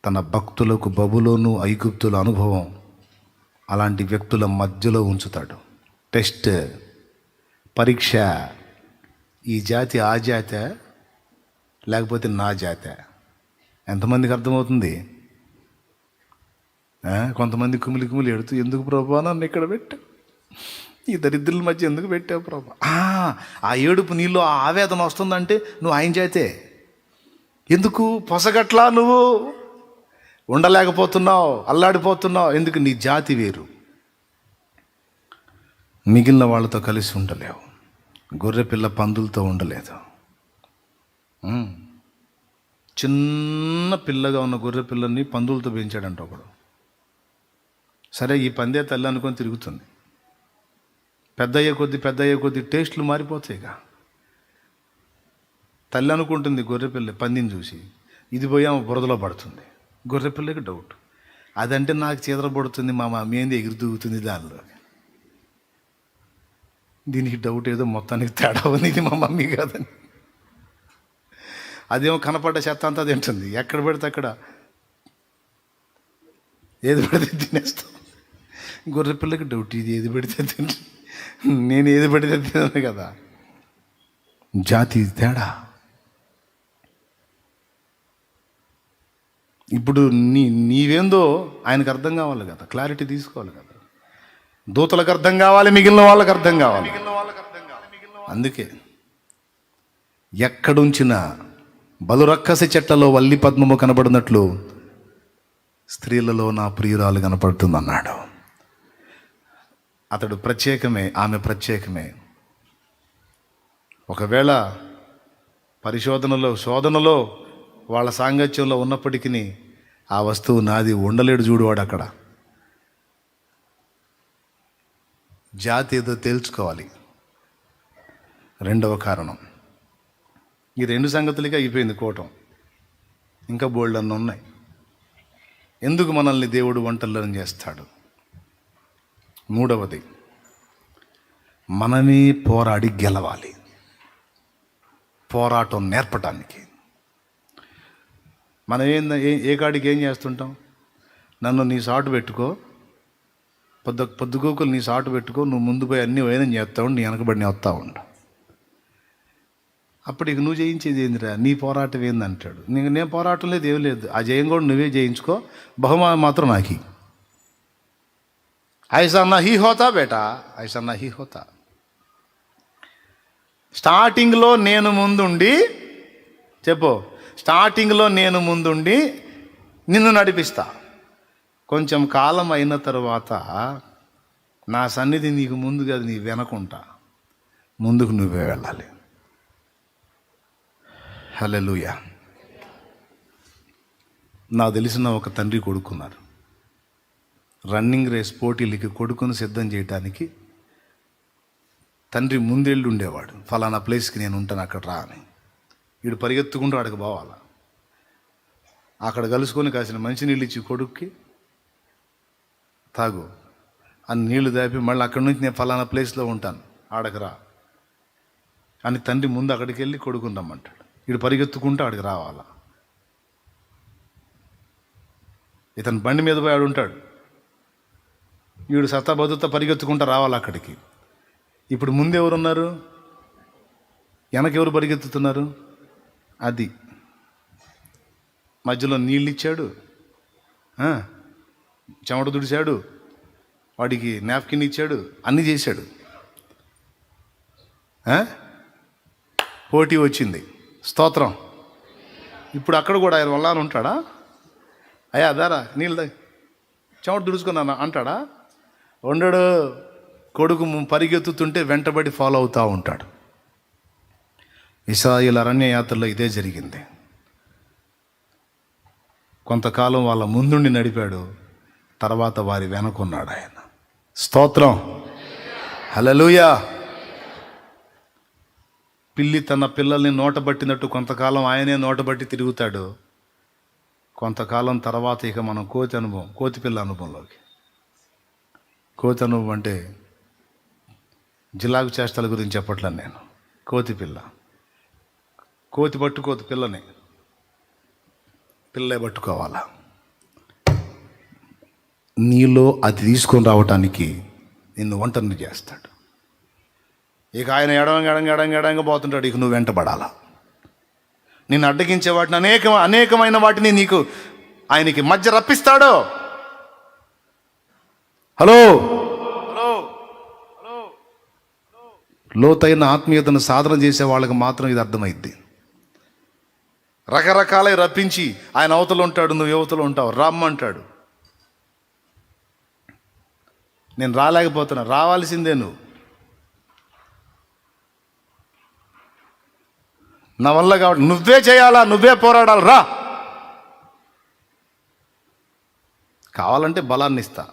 [SPEAKER 1] తన భక్తులకు బబులోను ఐగుప్తుల అనుభవం అలాంటి వ్యక్తుల మధ్యలో ఉంచుతాడు. టెస్ట్, పరీక్ష. ఈ జాతి ఆ జాత లేకపోతే నా జాత? ఎంతమందికి అర్థమవుతుంది? కొంతమంది కుమిలి ఎడుతూ, ఎందుకు ప్రభా నన్ను ఇక్కడ పెట్టావు, ఈ దరిద్రుల మధ్య ఎందుకు పెట్టావు ప్రభా? ఆ ఏడుపు నీళ్ళు ఆ ఆవేదన వస్తుందంటే నువ్వు ఆయన చేతే. ఎందుకు పొసగట్లా నువ్వు ఉండలేకపోతున్నావు, అల్లాడిపోతున్నావు? ఎందుకు? నీ జాతి వేరు, మిగిలిన వాళ్ళతో కలిసి ఉండలేవు. గొర్రెపిల్ల పందులతో ఉండలేదు. చిన్న పిల్లగా ఉన్న గొర్రె పిల్లల్ని పందులతో పెంచాడంట ఒకడు. సరే, ఈ పందే తల్లి అనుకొని తిరుగుతుంది. పెద్ద అయ్యే కొద్దీ టేస్ట్లు మారిపోతాయిగా. తల్లి అనుకుంటుంది గొర్రెపిల్ల పందిని చూసి, ఇది పోయి ఆమె బురదలో పడుతుంది. గొర్రెపిల్లకి డౌట్, అదంటే నాకు చీదరపడుతుంది, మా మమ్మీ ఏంది ఎగిరి దూగుతుంది దానిలో. దీనికి డౌట్ ఏదో మొత్తానికి తేడా ఉంది, ఇది మా మమ్మీ కాదని. అదేమో కనపడ్డ చెత్త అంతా తింటుంది, ఎక్కడ పెడితే అక్కడ ఏది పెడితే తినేస్తాం. గొర్రెపిల్లకి డౌట్, ఇది ఏది పెడితే తింటుంది, నేను ఏది పెడితే తిన్నాను కదా. జాతి తేడా. ఇప్పుడు నీవేందో ఆయనకు అర్థం కావాలి కదా, క్లారిటీ తీసుకోవాలి కదా. దూతలకు అర్థం కావాలి, మిగిలిన వాళ్ళకి అర్థం కావాలి. అందుకే ఎక్కడుంచిన బలురక్కసి చెట్లలో వల్లి పద్మము కనబడినట్లు స్త్రీలలో నా ప్రియురాలు కనపడుతుంది అన్నాడు. అతడు ప్రత్యేకమే, ఆమె ప్రత్యేకమే. ఒకవేళ శోధనలో వాళ్ళ సాంగత్యంలో ఉన్నప్పటికీ ఆ వస్తువు నాది ఉండలేడు చూడువాడు అక్కడ. జాతి ఏదో తేల్చుకోవాలి. రెండవ కారణం, ఈ రెండు సంగతులకి అయిపోయింది కూటం, ఇంకా బోల్డ్ అన్న ఉన్నాయి. ఎందుకు మనల్ని దేవుడు ఒంటరిని చేస్తాడు? మూడవది, మనమే పోరాడి గెలవాలి. పోరాటం నేర్పటానికి. మనం ఏ కాడికి ఏం చేస్తుంటాం? నన్ను నీ సాటు పెట్టుకో, పొద్దుగోకులు నీ సాటు పెట్టుకో, నువ్వు ముందు పోయి అన్నీ వైనం చేస్తావు, నీ వెనకబడిని వస్తూ ఉంటావు. అప్పుడు ఇక నువ్వు జయించేది ఏందిరా, నీ పోరాటం ఏందంటాడు. నేను పోరాటం లేదు, ఏం లేదు, ఆ జయం కూడా నువ్వే జయించుకో, బహుమానం మాత్రం నాకి. ఐసా నహీ హోతా బేటా, ఐసా నహీ హోతా. స్టార్టింగ్లో నేను ముందుండి నిన్ను నడిపిస్తా. కొంచెం కాలం అయిన తర్వాత నా సన్నిధి నీకు ముందు కాదు, నీ వెనకుంటా, ముందుకు నువ్వే వెళ్ళాలి. హల్లెలూయా. నాకు తెలిసిన ఒక తండ్రి కొడుకున్నారు. రన్నింగ్ రేస్ పోటీలకి కొడుకును సిద్ధం చేయడానికి తండ్రి ముందెళ్ళి ఉండేవాడు. ఫలానా ప్లేస్కి నేను ఉంటాను, అక్కడ రా అని. వీడు పరిగెత్తుకుంటూ అక్కడికి పోవాలా. అక్కడ కలుసుకొని కాసిన మంచినీళ్ళు ఇచ్చి కొడుక్కి తాగు అని నీళ్లు దాపి మళ్ళీ అక్కడి నుంచి నేను ఫలానా ప్లేస్లో ఉంటాను, ఆడకు రా అని తండ్రి ముందు అక్కడికి వెళ్ళి కొడుకుని రమ్మంటాడు. వీడు పరిగెత్తుకుంటూ ఆడికి రావాలా. ఇతను బండి మీద పోయి ఆడుంటాడు, వీడు సత్తాబదుతా పరిగెత్తుకుంటూ రావాలి అక్కడికి. ఇప్పుడు ముందెవరున్నారు, వెనకెవరు పరిగెత్తుతున్నారు? అది మధ్యలో నీళ్ళు ఇచ్చాడు, చెమట తుడిచాడు, వాడికి నాప్కిన్ ఇచ్చాడు, అన్నీ చేశాడు. పోటీ వచ్చింది, స్తోత్రం. ఇప్పుడు అక్కడ కూడా ఆయన వల్ల ఉంటాడా? అయ్యా అదారా నీళ్ళు చెమట తుడుచుకున్నాను అంటాడా? ఉండడు. కొడుకు పరిగెత్తుతుంటే వెంటబడి ఫాలో అవుతూ ఉంటాడు. ఇశ్రాయేలు అరణ్య యాత్రలో ఇదే జరిగింది. కొంతకాలం వాళ్ళ ముందుండి నడిపాడు, తర్వాత వారి వెనకున్నాడు ఆయన. స్తోత్రం, హల్లెలూయా. పిల్లి తన పిల్లల్ని నోటబట్టినట్టు కొంతకాలం ఆయనే నోటబట్టి తిరుగుతాడు. కొంతకాలం తర్వాత ఇక మనం కోతి పిల్ల అనుభవంలోకి. కోతి అనుభవం అంటే జిలాగు చేష్టల గురించి చెప్పట్లేదు నేను. కోతి పిల్ల, కోతి పట్టుకోదు పిల్లని, పిల్లే పట్టుకోవాలా. నీలో అది తీసుకొని రావటానికి నిన్ను ఒంటరిని చేస్తాడు. ఇక ఆయన ఎడంగా పోతుంటాడు, ఇక నువ్వు వెంటబడాలా. నిన్ను అడ్డగించే వాటిని అనేకమైన వాటిని నీకు ఆయనకి మధ్య రప్పిస్తాడు. హలో, లోతైన ఆత్మీయతను సాధన చేసే వాళ్ళకి మాత్రం ఇది అర్థమైద్ది. రకరకాలై రప్పించి ఆయన అవతల ఉంటాడు, నువ్వు యువతలు ఉంటావు, రమ్మంటాడు. నేను రాలేకపోతున్నా, రావాల్సిందే నువ్వు. నా వల్ల కాబట్టి నువ్వే చేయాలా, నువ్వే పోరాడాలి, రా. కావాలంటే బలాన్ని ఇస్తా,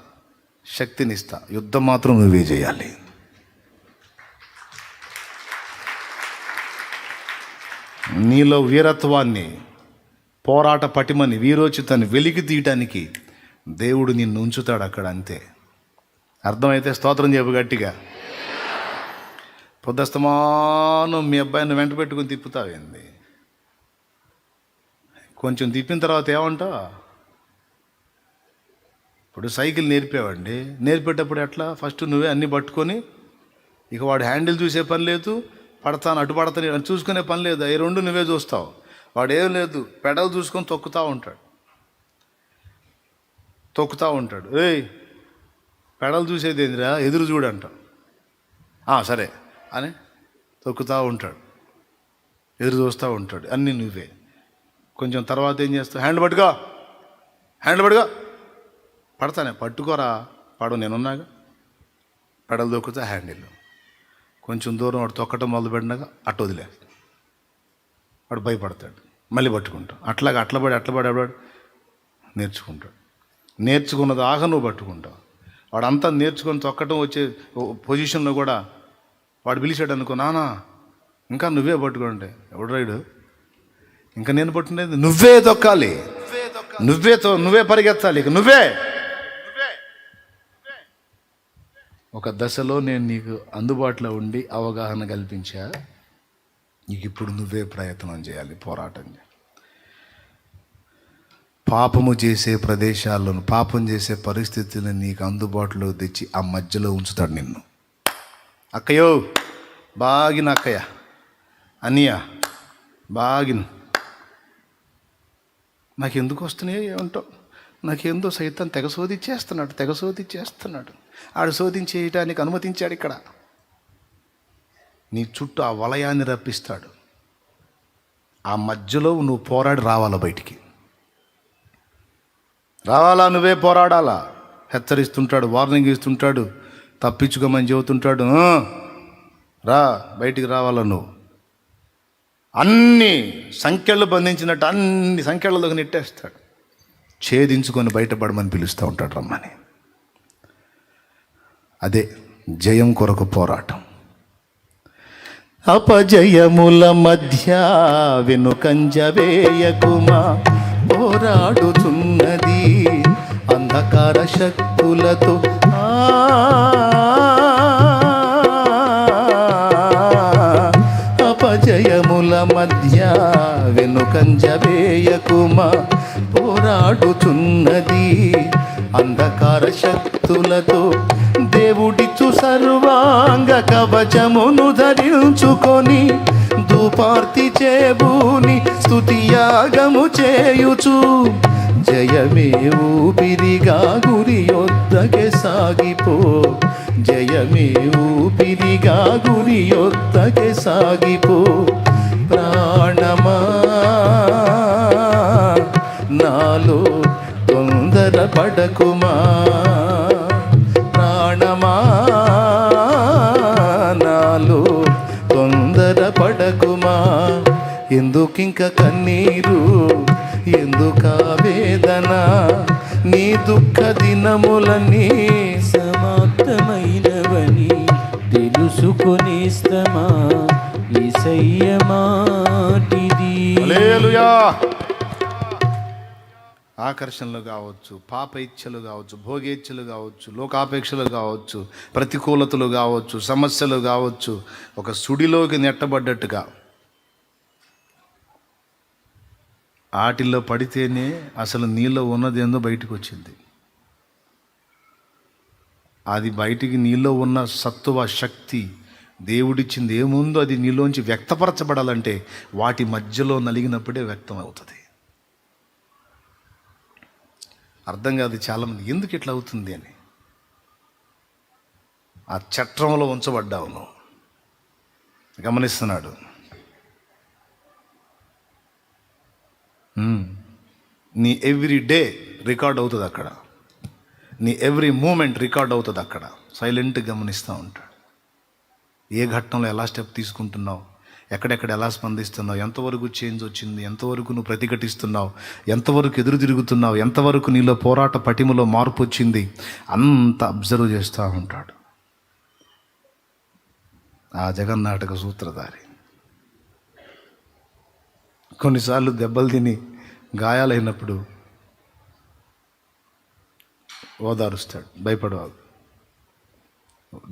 [SPEAKER 1] శక్తిని ఇస్తా, యుద్ధం మాత్రం నువ్వే చేయాలి. నీలో వీరత్వాన్ని, పోరాట పటిమని, వీరోచితాన్ని వెలికి తీయటానికి దేవుడు నిన్ను ఉంచుతాడు అక్కడ, అంతే. అర్థమైతే స్తోత్రం చెప్పు గట్టిగా. పొద్దుస్తమానం మీ అబ్బాయిని వెంట పెట్టుకుని తిప్పుతావేంది? కొంచెం తిప్పిన తర్వాత ఏమంటావు? ఇప్పుడు సైకిల్ నేర్పేవాడిని, నేర్పేటప్పుడు ఎట్లా? ఫస్ట్ నువ్వే అన్నీ పట్టుకొని, ఇక వాడు హ్యాండిల్ చూసే పని లేదు, పడతాను అటు పడతాను అని చూసుకునే పని లేదు, అవి రెండు నువ్వే చూస్తావు. వాడు ఏం లేదు, పెడల్ చూసుకొని తొక్కుతూ ఉంటాడు. ఏయ్, పెడల్ చూసేది ఏందిరా, ఎదురు చూడంటావు. సరే అని తొక్కుతూ ఉంటాడు, ఎదురు చూస్తూ ఉంటాడు, అన్నీ నువ్వే. కొంచెం తర్వాత ఏం చేస్తావు? హ్యాండ్ పట్టుకో పడతానే, పట్టుకోరా, పడవు, నేనున్నాగా. పెడలు తొక్కుతా, హ్యాండిల్. కొంచెం దూరం వాడు తొక్కటం మొదలుపెట్టినాక అట్టు వదిలే, వాడు భయపడతాడు, మళ్ళీ పట్టుకుంటావు. అట్లబడి నేర్చుకుంటాడు. నేర్చుకున్నది ఆగ నువ్వు పట్టుకుంటావు. వాడు అంతా నేర్చుకొని తొక్కటం వచ్చే పొజిషన్లో కూడా వాడు పిలిచాడు అనుకో, నానా ఇంకా నువ్వే పట్టుకుంటే, ఎవడు రైడు, ఇంకా నేను పట్టుకునేది నువ్వే తొక్కాలి, నువ్వే పరిగెత్తాలి, ఇక నువ్వే. ఒక దశలో నేను నీకు అందుబాటులో ఉండి అవగాహన కల్పించా, నీకు ఇప్పుడు నువ్వే ప్రయత్నం చేయాలి, పోరాటం చేయాలి. పాపము చేసే ప్రదేశాలను, పాపం చేసే పరిస్థితులను నీకు అందుబాటులో తెచ్చి ఆ మధ్యలో ఉంచుతాడు నిన్ను. అక్కయ్యో బాగిన, అక్కయ్య అన్నయ్య బాగిన, నాకెందుకు వస్తున్నాయో ఏమంటావు, నాకేందో సైతం తెగ శోధించేస్తున్నాడు. ఆడు శోధించేయటానికి అనుమతించాడు ఇక్కడ. నీ చుట్టూ ఆ వలయాన్ని రప్పిస్తాడు. ఆ మధ్యలో నువ్వు పోరాడి రావాలా, బయటికి రావాలా, నువ్వే పోరాడాలా. హెచ్చరిస్తుంటాడు, వార్నింగ్ ఇస్తుంటాడు, తప్పించుకోమని చెబుతుంటాడు. రా, బయటికి రావాలా నువ్వు. అన్ని సంఖ్యలు బంధించినట్టు అన్ని సంఖ్యలలోకి నెట్టేస్తాడు. ఛేదించుకొని బయటపడమని పిలుస్తూ ఉంటాడు, రమ్మని. అదే జయం కొరకు పోరాటం. అపజయముల మధ్య వెనుకంజ వేయకుమా, పోరాడుచున్నది అంధకార శక్తులతో. అపజయముల మధ్య వెనుకంజ వేయకుమా, పోరాడుచున్నది అంధకార శక్తులతో. దేవుడిచ్చు సర్వాంగ కవచమును ధరించుకొని, ధూపార్తి చేబూని స్తుతియాగము చేయుచు, జయమే ఊపిరిగా గురి యొద్దకే సాగిపో, జయమే ఊపిరిగా గురి యొద్దకే సాగిపో. ప్రాణమా నాలో తొందర పడకుమా, ప్రాణమా నాలో తొందర పడకుమా. ఎందుకింక కన్నీరు, ఎందుకా వేదన, నీ దుఃఖ దినములన్నీ
[SPEAKER 3] సమాప్తమైనవని తెలుసుకొనేస్తమా, యేసయ్య మాటిది.
[SPEAKER 1] హల్లెలూయా. ఆకర్షణలు కావచ్చు, పాప ఇచ్ఛలు కావచ్చు, భోగేచ్ఛలు కావచ్చు, లోకాపేక్షలు కావచ్చు, ప్రతికూలతలు కావచ్చు, సమస్యలు కావచ్చు, ఒక సుడిలోకి నెట్టబడ్డట్టుగా ఆటిల్లో పడితేనే అసలు నీలో ఉన్నదేందో బయటకు వచ్చింది. అది బయటికి నీలో ఉన్న సత్తువ శక్తి, దేవుడిచ్చింది ఏముందో అది నీలోంచి వ్యక్తపరచబడాలంటే వాటి మధ్యలో నలిగినప్పుడే వ్యక్తం అవుతుంది. అర్థం కాదు చాలామంది, ఎందుకు ఇట్లా అవుతుంది అని. ఆ చట్రంలో ఉంచబడ్డావు నువ్వు, గమనిస్తున్నాడు. నీ ఎవ్రీ డే రికార్డ్ అవుతుంది అక్కడ, నీ ఎవ్రీ మూమెంట్ రికార్డ్ అవుతుంది అక్కడ. సైలెంట్గా గమనిస్తూ ఉంటాడు. ఏ ఘట్టంలో ఎలా స్టెప్ తీసుకుంటున్నావు, ఎక్కడెక్కడ ఎలా స్పందిస్తున్నావు, ఎంతవరకు చేంజ్ వచ్చింది, ఎంతవరకు నువ్వు ప్రతిఘటిస్తున్నావు, ఎంతవరకు ఎదురు తిరుగుతున్నావు, ఎంతవరకు నీలో పోరాట పటిమలో మార్పు వచ్చింది, అంత అబ్జర్వ్ చేస్తూ ఉంటాడు ఆ జగన్నాటక సూత్రధారి. కొన్నిసార్లు దెబ్బలు తిని గాయాలైనప్పుడు ఓదారుస్తాడు, భయపడవాడు,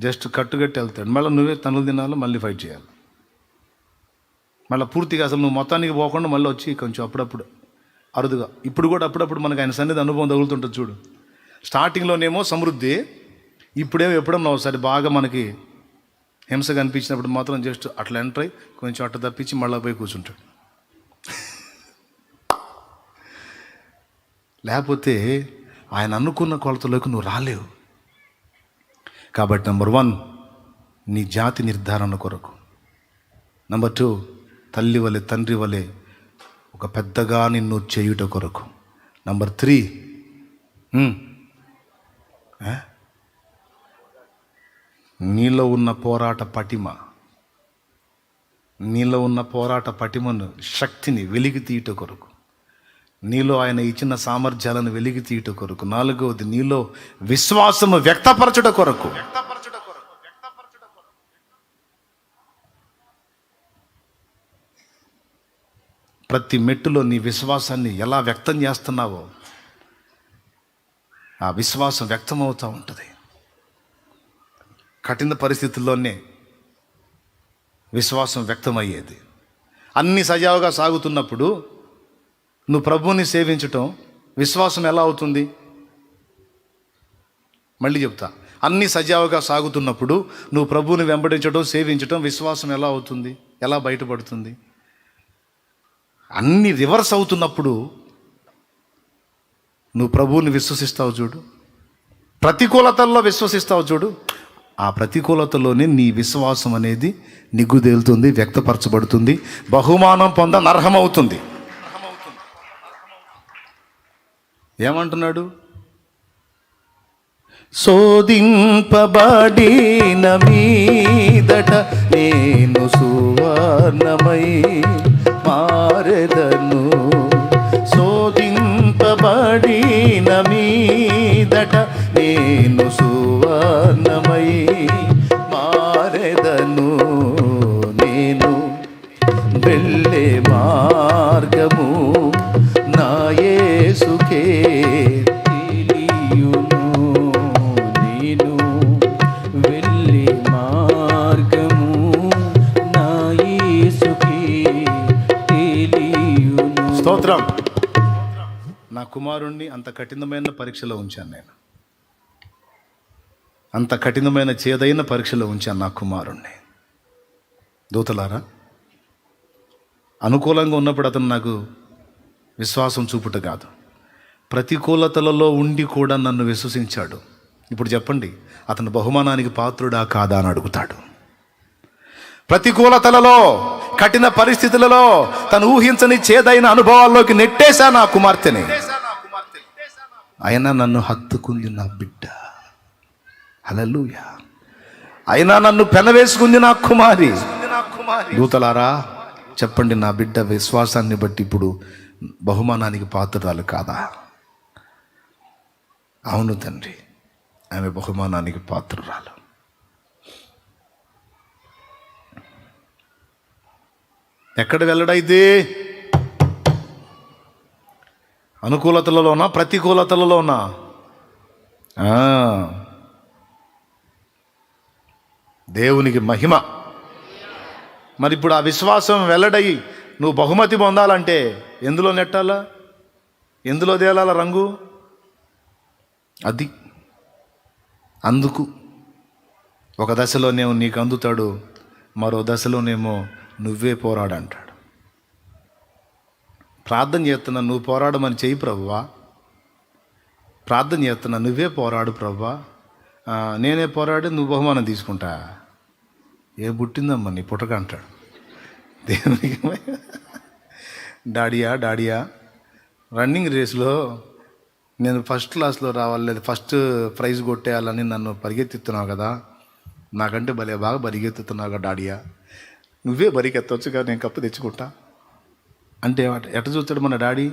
[SPEAKER 1] జస్ట్ కట్టుగట్టి వెళ్తాడు. మళ్ళీ నువ్వే తనులు తినాలి, మళ్ళీ ఫైట్ చేయాలి. మళ్ళీ పూర్తిగా అసలు నువ్వు మొత్తానికి పోకుండా మళ్ళీ వచ్చి కొంచెం అప్పుడప్పుడు అరుదుగా, ఇప్పుడు కూడా అప్పుడప్పుడు మనకు ఆయన సన్నిధి అనుభవం తగులుతుంటుంది చూడు. స్టార్టింగ్లోనేమో సమృద్ధి, ఇప్పుడేమో ఎప్పుడన్నా ఒకసారి బాగా మనకి హింసగా అనిపించినప్పుడు మాత్రం జస్ట్ అట్లా ఎంటర్ అయ్యి కొంచెం అట్లా తప్పించి మళ్ళీ పోయి కూర్చుంటాడు. లేకపోతే ఆయన అనుకున్న కొలతలోకి నువ్వు రాలేవు. కాబట్టి నెంబర్ 1 నీ జాతి నిర్ధారణ కొరకు, నెంబర్ 2 తల్లి వలె తండ్రి వలె ఒక పెద్దగా నిన్ను చేయుట కొరకు, నెంబర్ 3 నీలో ఉన్న పోరాట పటిమ, నీలో ఉన్న పోరాట పటిమను శక్తిని వెలికి తీయుట కొరకు, నీలో ఆయన ఇచ్చిన సామర్థ్యాలను వెలికి తీయుట కొరకు, 4వది నీలో విశ్వాసము వ్యక్తపరచుట కొరకు. ప్రతి మెట్టులో నీ విశ్వాసాన్ని ఎలా వ్యక్తం చేస్తున్నావో ఆ విశ్వాసం వ్యక్తమవుతూ ఉంటుంది. కఠిన పరిస్థితుల్లోనే విశ్వాసం వ్యక్తమయ్యేది. అన్ని సజావుగా సాగుతున్నప్పుడు నువ్వు ప్రభువుని సేవించటం విశ్వాసం ఎలా అవుతుంది? మళ్ళీ చెప్తా, అన్ని సజావుగా సాగుతున్నప్పుడు నువ్వు ప్రభువుని వెంబడించడం, సేవించటం విశ్వాసం ఎలా అవుతుంది, ఎలా బయటపడుతుంది? అన్ని రివర్స్ అవుతున్నప్పుడు నువ్వు ప్రభువుని విశ్వసిస్తావు చూడు, ప్రతికూలతల్లో విశ్వసిస్తావు చూడు, ఆ ప్రతికూలతలోనే నీ విశ్వాసం అనేది నిగ్గుదేలుతుంది, వ్యక్తపరచబడుతుంది, బహుమానం పొందనర్హమవుతుంది. ఏమంటున్నాడు? శోధింపబడిన మీదట నేను సువర్ణమై మారెదను. శోధింపబడిన మీదట నేను సువర్ణమై మారెదను. నేను వెళ్ళే మార్గము నా యేసుకే తెలియును.
[SPEAKER 3] నేను వెళ్ళే మార్గము నా యేసుకే తెలియును.
[SPEAKER 1] స్తోత్రం. నా కుమారుణ్ణి అంత కఠినమైన పరీక్షలో ఉంచాను నేను, అంత కఠినమైన చేదైన పరీక్షలో ఉంచాను నా కుమారుణ్ణి. దూతలారా, అనుకూలంగా ఉన్నప్పుడు అతను నాకు విశ్వాసం చూపుట కాదు, ప్రతికూలతలలో ఉండి కూడా నన్ను విశ్వసించాడు. ఇప్పుడు చెప్పండి, అతను బహుమానానికి పాత్రుడా కాదా అని అడుగుతాడు. ప్రతికూలతలలో, కఠిన పరిస్థితులలో తను ఊహించని చేదైన అనుభవాల్లోకి నెట్టేశా నా కుమార్తెని. అయినా నన్ను హత్తుకుంది నా బిడ్డ. హల్లెలూయా. అయినా నన్ను పెనవేసుకుంది నా కుమారి. దూతలారా చెప్పండి, నా బిడ్డ విశ్వాసాన్ని బట్టి ఇప్పుడు బహుమానానికి పాత్రురాలు కాదా? అవును తండ్రి, ఆమె బహుమానానికి పాత్రురాలు. ఎక్కడ వెళ్ళడైతే? అనుకూలతలలోనా ప్రతికూలతలలోనా? దేవునికి మహిమ. మరి ఇప్పుడు ఆ విశ్వాసం వెల్లడయి నువ్వు బహుమతి పొందాలంటే ఎందులో నెట్టాలా, ఎందులో తేలాల రంగు? అది అందుకు ఒక దశలోనేమో నీకు అందుతాడు, మరో దశలోనేమో నువ్వే పోరాడంటాడు. ప్రార్థన చేస్తున్నా, నువ్వు పోరాడమని చెయ్యి ప్రభువా. ప్రార్థన చేస్తున్నా, నువ్వే పోరాడు ప్రభువా. నేనే పోరాడి నువ్వు బహుమానం తీసుకుంటా. ఏ పుట్టిందమ్మా నీ పుట్టక అంటాడు. దేవునికి డాడియా రన్నింగ్ రేస్లో నేను ఫస్ట్ క్లాస్లో రావాలి లేదా ఫస్ట్ ప్రైజ్ కొట్టేయాలని నన్ను పరిగెత్తిస్తున్నావు కదా, నాకంటే భలే బాగా పరిగెత్తుతున్నావు కదా డాడియా, నువ్వే పరిగెత్తవచ్చు కదా, నేను కప్పు తెచ్చుకుంటా అంటే ఎట్ట చూస్తాడు మన డాడీ?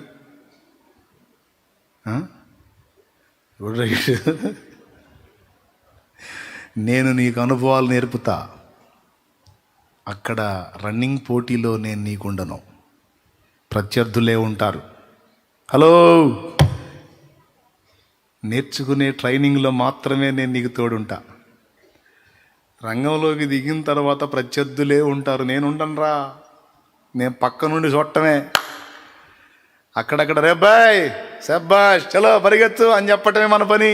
[SPEAKER 1] నేను నీకు అనుభవాలు నేర్పుతా, అక్కడ రన్నింగ్ పోటీలో నేను నీకుండను, ప్రత్యర్థులే ఉంటారు. హలో, నేర్చుకునే ట్రైనింగ్లో మాత్రమే నేను నీకు తోడుంటా. రంగంలోకి దిగిన తర్వాత ప్రత్యర్థులే ఉంటారు, నేను ఉండనురా, నేను పక్క నుండి చూడటమే. అక్కడక్కడ రేబాయ్ శబ్బాష్ చలో పరిగెత్తు అని చెప్పటమే మన పని.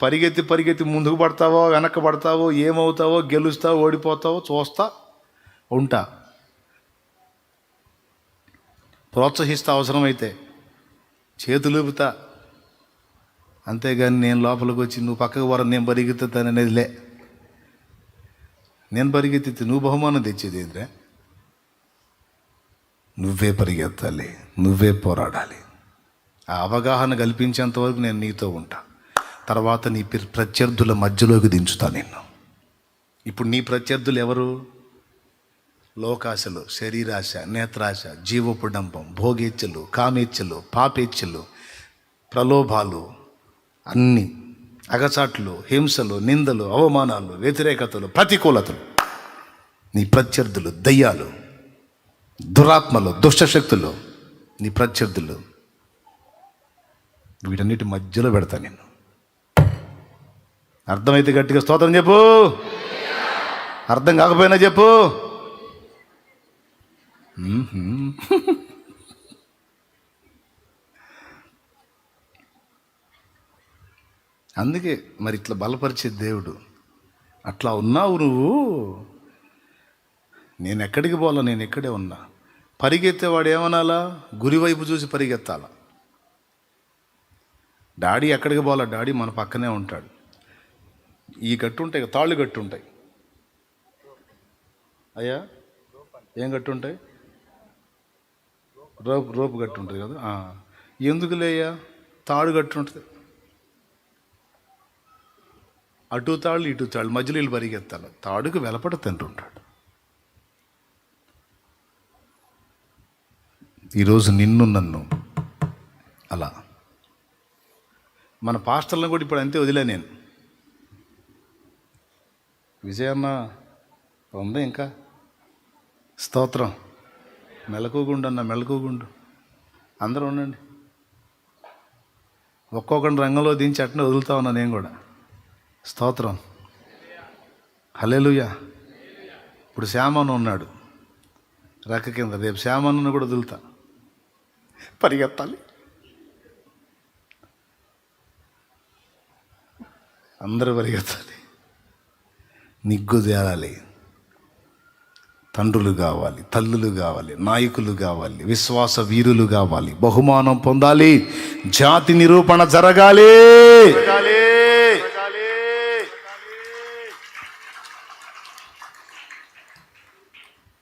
[SPEAKER 1] పరిగెత్తి పరిగెత్తి ముందుకు పడతావో వెనక్కి పడతావో, ఏమవుతావో, గెలుస్తావో ఓడిపోతావో చూస్తా ఉంటా, ప్రోత్సహిస్తా, అవసరమైతే చేతులూపుతా. అంతేగాని నేను లోపలికి వచ్చి నువ్వు పక్కకు వర నేను పరిగెత్తుతాను అనేదిలే. నేను పరిగెత్తితే నువ్వు బహుమానం తెచ్చేది ఏంద్రా? నువ్వే పరిగెత్తాలి, నువ్వే పోరాడాలి. ఆ అవగాహన కల్పించేంత వరకు నేను నీతో ఉంటా. తర్వాత నీ ప్రత్యర్థుల మధ్యలోకి దించుతా నిన్ను. ఇప్పుడు నీ ప్రత్యర్థులు ఎవరు? లోకాశలు, శరీరాశ, నేత్రాశ, జీవోపడంబం, భోగేచ్ఛలు, కామేచ్ఛలు, పాపేచ్ఛలు, ప్రలోభాలు, అన్నీ అగచాట్లు, హింసలు, నిందలు, అవమానాలు, వ్యతిరేకతలు, ప్రతికూలతలు. నీ ప్రత్యర్థులు దయ్యాలు, దురాత్మలు, దుష్టశక్తులు, నీ ప్రత్యర్థులు. వీటన్నిటి మధ్యలో పెడతా నిన్ను. అర్థమైతే గట్టిగా స్తోత్రం చెప్పు, అర్థం కాకపోయినా చెప్పు. అందుకే మరి ఇట్లా బలపరిచే దేవుడు. అట్లా ఉన్నావు నువ్వు, నేను ఎక్కడికి పోలా, నేను ఎక్కడే ఉన్నా. పరిగెత్తేవాడు ఏమనాలా? గురివైపు చూసి పరిగెత్తాలా. డాడీ ఎక్కడికి పోలా, డాడీ మన పక్కనే ఉంటాడు. ఈ గట్టు ఉంటాయి, తాళ్ళు గట్టు ఉంటాయి. అయ్యా ఏం గట్టు ఉంటాయి? రోపు గట్టు ఉంటుంది కదా. ఎందుకులేయ్యా, తాడు గట్టు ఉంటుంది. అటు తాళ్ళు ఇటు తాళ్ళు మధ్యలో వీళ్ళు పరిగెత్తాలి. తాడుకు వెలపడ తింటుంటాడు. ఈరోజు నిన్ను నన్ను అలా మన పాస్టర్లను కూడా ఇప్పుడు అంతే వదిలే నేను. విజయన్న ఉందా ఇంకా? స్తోత్రం. మెలకుగుండు అన్న, మెలకుగుండు. అందరూ ఉండండి. ఒక్కొక్కరిని రంగంలో దించి అట్నే వదులుతా ఉన్నా నేను కూడా. స్తోత్రం. హల్లెలూయా. ఇప్పుడు శ్యామను ఉన్నాడు రెక్క కింద, రేపు శ్యామను కూడా వదులుతా. పరిగెత్తాలి, అందరూ పరిగెత్తాలి. నిగ్గు తేలాలి. తండ్రులు కావాలి, తల్లులు కావాలి, నాయకులు కావాలి, విశ్వాస వీరులు కావాలి, బహుమానం పొందాలి, జాతి నిరూపణ జరగాలి.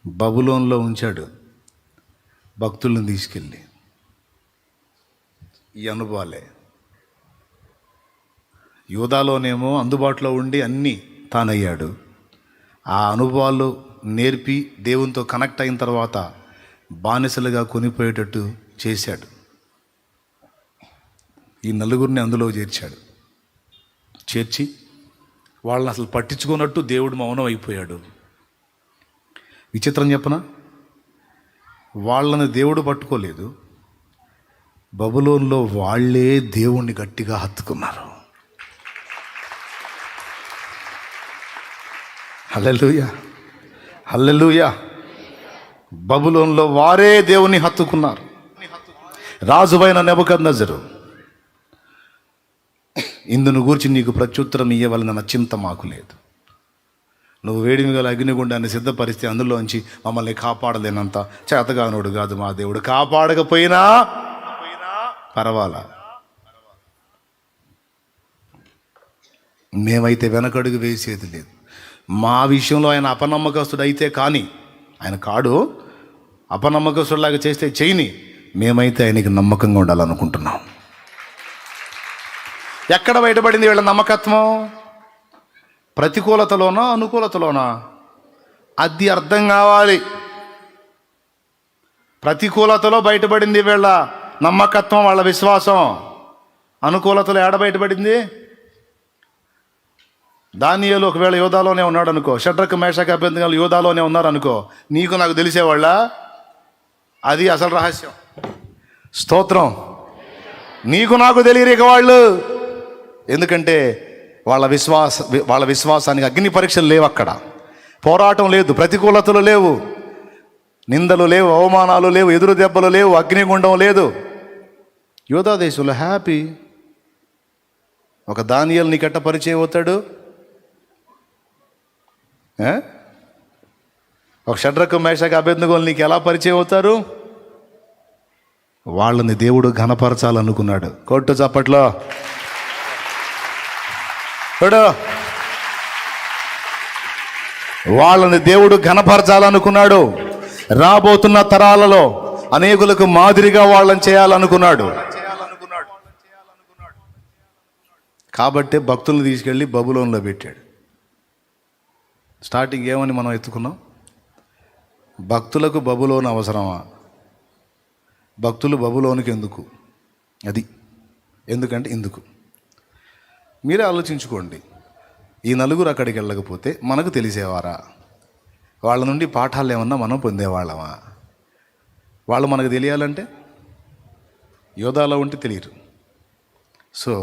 [SPEAKER 1] బబులోన్లో ఉంచాడు భక్తులను తీసుకెళ్ళి. ఈ అనుభవాలే. యూదాలోనేమో అందుబాటులో ఉండి అన్నీ తానయ్యాడు. ఆ అనుభవాలు నేర్పి దేవునితో కనెక్ట్ అయిన తర్వాత బానిసలుగా కొనిపోయేటట్టు చేశాడు. ఈ నలుగురిని అందులో చేర్చాడు. చేర్చి వాళ్ళని అసలు పట్టించుకున్నట్టు దేవుడు మౌనం అయిపోయాడు. విచిత్రం చెప్పనా? వాళ్ళని దేవుడు పట్టుకోలేదు, బబులోన్లో వాళ్ళే దేవుణ్ణి గట్టిగా హత్తుకున్నారు. హల్లెలూయా, హల్లెలూయా. బబులోన్లో వారే దేవుని హత్తుకున్నారు. రాజువైన నెబుకద్నెజరు, ఇందును గూర్చి నీకు ప్రత్యుత్తరం ఇయ్యవలన చింత మాకు లేదు. నువ్వు వేడిమి గల అగ్నిగుండాన్ని సిద్ధపరిస్తే అందులోంచి మమ్మల్ని కాపాడలేనంత చేతగానోడు కాదు మా దేవుడు. కాపాడకపోయినా పర్వాలా, మేమైతే వెనకడుగు వేసేది లేదు. మా విషయంలో ఆయన అపనమ్మకస్తుడు అయితే కానీ, ఆయన కాడు, అపనమ్మకస్తుడిలాగా చేస్తే చేయని, మేమైతే ఆయనకి నమ్మకంగా ఉండాలనుకుంటున్నాం. ఎక్కడ బయటపడింది వీళ్ళ నమ్మకత్వం? ప్రతికూలతలోనా అనుకూలతలోనా? అది అర్థం కావాలి. ప్రతికూలతలో బయటపడింది వీళ్ళ నమ్మకత్వం, వాళ్ళ విశ్వాసం. అనుకూలతలో ఏడ బయటపడింది? దానియేలు ఒకవేళ యోధాలోనే ఉన్నాడు అనుకో, షడ్రకు మేషకు అబేద్నెగోలు యోధాలోనే ఉన్నారనుకో, నీకు నాకు తెలిసేవాళ్ళ? అది అసలు రహస్యం. స్తోత్రం. నీకు నాకు తెలియరిక వాళ్ళు. ఎందుకంటే వాళ్ళ విశ్వాసానికి అగ్ని పరీక్షలు లేవు, అక్కడ పోరాటం లేదు, ప్రతికూలతలు లేవు, నిందలు లేవు, అవమానాలు లేవు, ఎదురు దెబ్బలు లేవు, అగ్నిగుండం లేదు. యోధా దేశంలో హ్యాపీ. ఒక దానియేలు నీకెట్ట పరిచయం అవుతాడు? ఒక షడ్రకు మేషకు అబేద్నెగోలు నీకు ఎలా పరిచయం అవుతారు? వాళ్ళని దేవుడు ఘనపరచాలనుకున్నాడు. కొట్టు చప్పట్లో. వాళ్ళని దేవుడు ఘనపరచాలనుకున్నాడు. రాబోతున్న తరాలలో అనేకులకు మాదిరిగా వాళ్ళని చేయాలనుకున్నాడు. కాబట్టే భక్తులను తీసుకెళ్ళి బబులోన్లో పెట్టాడు. స్టార్టింగ్ ఏమని మనం ఎత్తుకున్నాం? భక్తులకు బబులోను అవసరమా? భక్తులు బబులోనికి ఎందుకు? అది ఎందుకంటే ఇందుకు. మీరే ఆలోచించుకోండి. ఈ నలుగురు అక్కడికి వెళ్ళకపోతే మనకు తెలిసేవారా? వాళ్ళ నుండి పాఠాలు ఏమన్నా మనం పొందేవాళ్ళమా? వాళ్ళు మనకు తెలియాలంటే యోధాలో ఉంటే తెలియరు. సో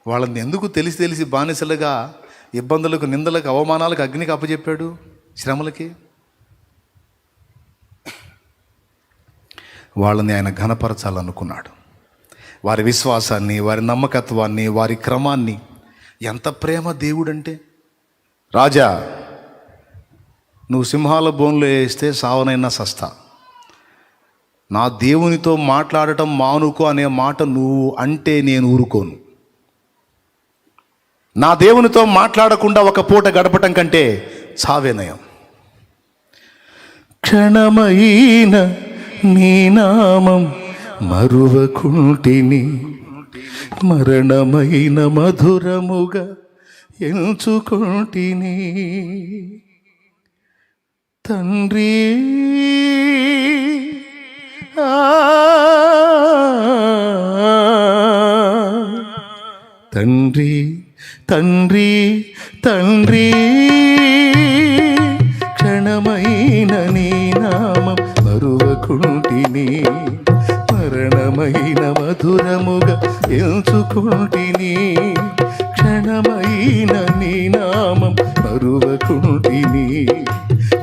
[SPEAKER 1] వాళ్ళని ఎందుకు తెలిసి బానిసలుగా ఇబ్బందులకు, నిందలకు, అవమానాలకు, అగ్నికి అప్పచెప్పాడు? శ్రమలకి. వాళ్ళని ఆయన ఘనపరచాలనుకున్నాడు. వారి విశ్వాసాన్ని, వారి నమ్మకత్వాన్ని, వారి క్రమాన్ని. ఎంత ప్రేమ దేవుడంటే! రాజా, నువ్వు సింహాల బోన్లో వేస్తే సావనైనా సస్తా, నా దేవునితో మాట్లాడటం మానుకో అనే మాట నువ్వు అంటే నేను ఊరుకోను. నా దేవునితో మాట్లాడకుండా ఒక పూట గడపటం కంటే చావే నయం. క్షణమైన నీ నామం మరువకుంటిని, మరణమైన మధురముగా ఎంచుకుంటిని. తండ్రి తండ్రి తండ్రి తండ్రి, క్షణమైన నీ నామం మరువకుంటిని, మరణమైన మధురముగా ఎంచుకుంటిని. క్షణమైన నీ నామం మరువకుంటిని,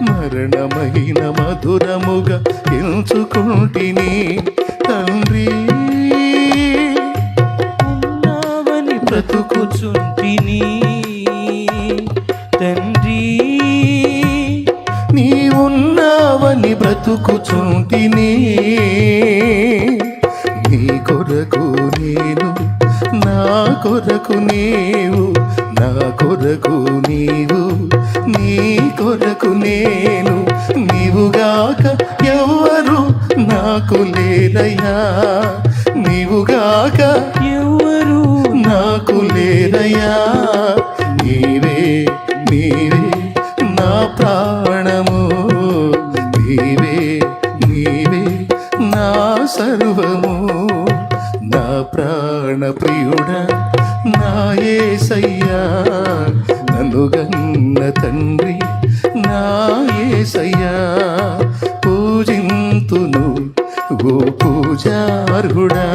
[SPEAKER 1] మరణమైన మధురముగా ఎంచుకుంటిని. తండ్రి
[SPEAKER 3] ఉన్నావని బ్రతుకుచుంటిని, తండ్రి
[SPEAKER 1] నీ ఉన్నావని బ్రతుకుచుంటిని. నీ కొరకు నేను, నా కొరకు నీవు, నా కొరకు నీవు, నీ కొరకు నేను. నీవుగాక ఎవరు నాకు లేరయ్యా, నీవుగాక
[SPEAKER 3] ఎవరు
[SPEAKER 1] నాకు లేరయ్యా. నీవే నీవే నా ప్రాణము, నీవే నీవే నా సర్వము. నా ప్రాణ ప్రియుడా నా యేసయ్యా, నన్ను గన్న తండ్రి నా యేసయ్యా. పూజింతును ఓ పూజార్హుడా,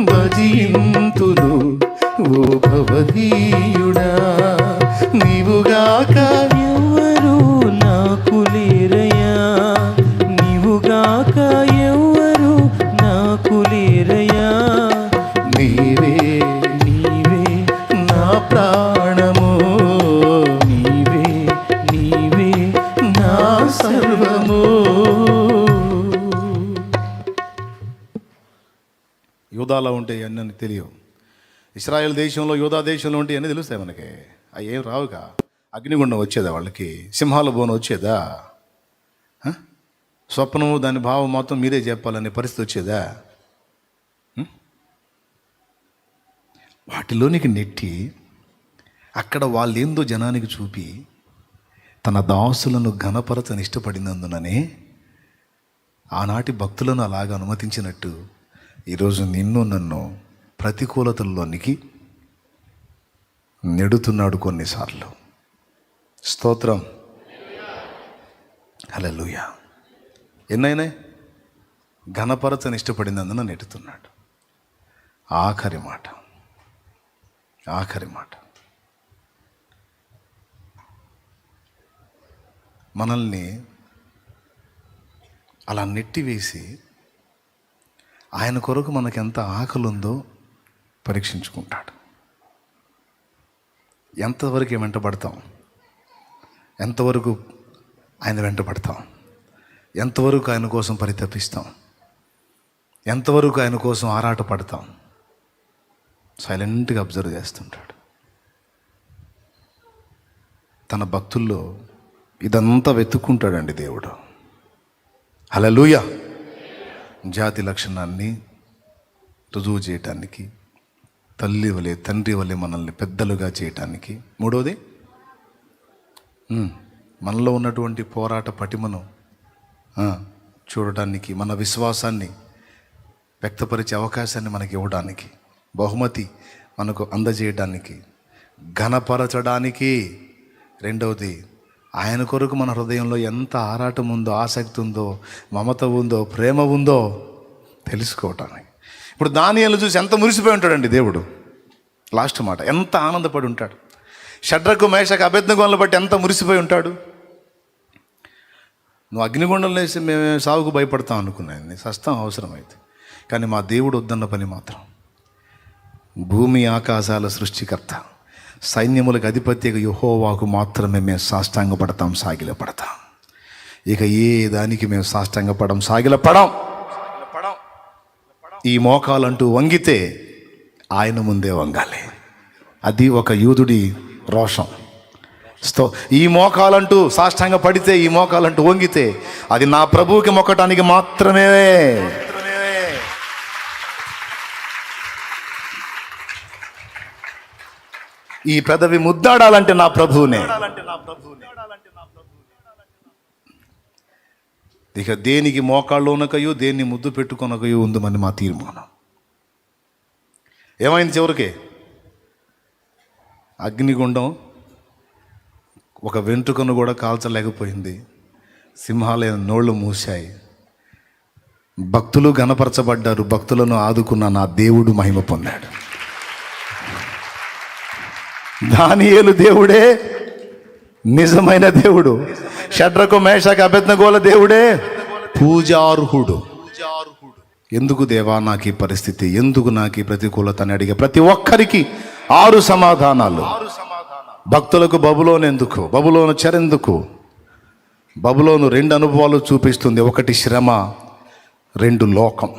[SPEAKER 1] భజింతును ఓ భవదీయుడా. నీవుగాక
[SPEAKER 3] ఎవరు నాకు లేరయ్యా, నీవుగాక ఎవరు నాకు లేరయ్యా.
[SPEAKER 1] నీవే
[SPEAKER 3] నీవే
[SPEAKER 1] నా ప్రాణము,
[SPEAKER 3] నీవే నీవే
[SPEAKER 1] నా సర్వము. యూదాలో ఉంటే అన్నీ తెలియవు. ఇశ్రాయేల్ దేశంలో, యూదా దేశంలో ఉంటే అన్నీ తెలుస్తాయి మనకి. అవి ఏం రావుగా. అగ్నిగుండం వచ్చేదా వాళ్ళకి? సింహాల బోనం వచ్చేదా? స్వప్నము దాని భావం మొత్తం మీరే చెప్పాలనే పరిస్థితి వచ్చేదా? వాటిలోనికి నెట్టి అక్కడ వాళ్ళేందో జనానికి చూపి తన దాసులను ఘనపరచని ఇష్టపడినందుననే ఆనాటి భక్తులను అలాగ అనుమతించినట్టు ఈరోజు నిన్ను నన్ను ప్రతికూలతల్లోనికి నెడుతున్నాడు కొన్నిసార్లు. స్తోత్రం, హల్లెలూయా. ఎన్నైనా ఘనపరచని ఇష్టపడినందున నెట్టుతున్నాడు. ఆఖరి మాట మనల్ని అలా నెట్టివేసి ఆయన కొరకు మనకు ఎంత ఆకలి ఉందో పరీక్షించుకుంటాడు. ఎంతవరకు వెంటబడతాం, ఎంతవరకు ఆయన వెంటబడతాం, ఎంతవరకు ఆయన కోసం పరితపిస్తాం, ఎంతవరకు ఆయన కోసం ఆరాటపడతాం. సైలెంట్గా అబ్జర్వ్ చేస్తుంటాడు. తన భక్తుల్లో ఇదంతా వెతుక్కుంటాడండి దేవుడు. హల్లెలూయా. జాతి లక్షణాన్ని రుజువు చేయటానికి, తల్లి వలె తండ్రి వలె మనల్ని పెద్దలుగా చేయటానికి. మూడోది, మనలో ఉన్నటువంటి పోరాట పటిమను చూడటానికి, మన విశ్వాసాన్ని వ్యక్తపరిచే అవకాశాన్ని మనకి ఇవ్వడానికి, బహుమతి మనకు అందజేయడానికి, ఘనపరచడానికి. రెండవది, ఆయన కొరకు మన హృదయంలో ఎంత ఆరాటం ఉందో, ఆసక్తి ఉందో, మమత ఉందో, ప్రేమ ఉందో తెలుసుకోవటానికి. ఇప్పుడు దానియేలు చూసి ఎంత మురిసిపోయి ఉంటాడండి దేవుడు. లాస్ట్ మాట, ఎంత ఆనందపడి ఉంటాడు. షడ్రకు మేషకు అబేద్నెగోలను బట్టి ఎంత మురిసిపోయి ఉంటాడు. నువ్వు అగ్నిగుండంలో వేసి మేము సాగుకు భయపడతాం అనుకున్నాను, నీ సస్తం అవసరమైతే. కానీ మా దేవుడు వద్దన్న పని మాత్రం, భూమి ఆకాశాల సృష్టికర్త, సైన్యములకు అధిపత్యగా యెహోవాకు మాత్రమే మేము సాష్టాంగపడతాం, సాగిలపడతాం. ఇక ఏ దానికి మేము సాష్టాంగపడం, సాగిలపడం. ఈ మోకాలంటూ వంగితే ఆయన ముందే వంగాలి. అది ఒక యూదుడి రోషం. ఈ మోకాలంటూ సాష్టాంగ పడితే, ఈ మోకాలంటూ వంగితే అది నా ప్రభువుకి మొక్కటానికి మాత్రమే. ఈ పెదవి ముద్దాడాలంటే నా ప్రభువునే. ఇక దేనికి మోకాళ్ళలోనకయో దేన్ని ముద్దు పెట్టుకొనకయో ఉందమని మా తీర్మానం. ఏమైంది చివరికి? అగ్నిగుండం ఒక వెంట్రుకను కూడా కాల్చలేకపోయింది. సింహాలైన నోళ్ళు మూశాయి. భక్తులు ఘనపరచబడ్డారు. భక్తులను ఆదుకున్న నా దేవుడు మహిమ పొందాడు. దానియేలు దేవుడే నిజమైన దేవుడు. షడ్రకు మేషకు అబేద్నెగోల దేవుడే పూజార్హుడు. ఎందుకు దేవా నాకు ఈ పరిస్థితి, ఎందుకు నాకు ఈ ప్రతికూలత అని అడిగే ప్రతి ఒక్కరికి 6 సమాధానాలు. భక్తులకు బబులోను ఎందుకు, బబులోను చెరెందుకు? బబులోను 2 అనుభవాలు చూపిస్తుంది. 1 శ్రమ, 2 లోకం.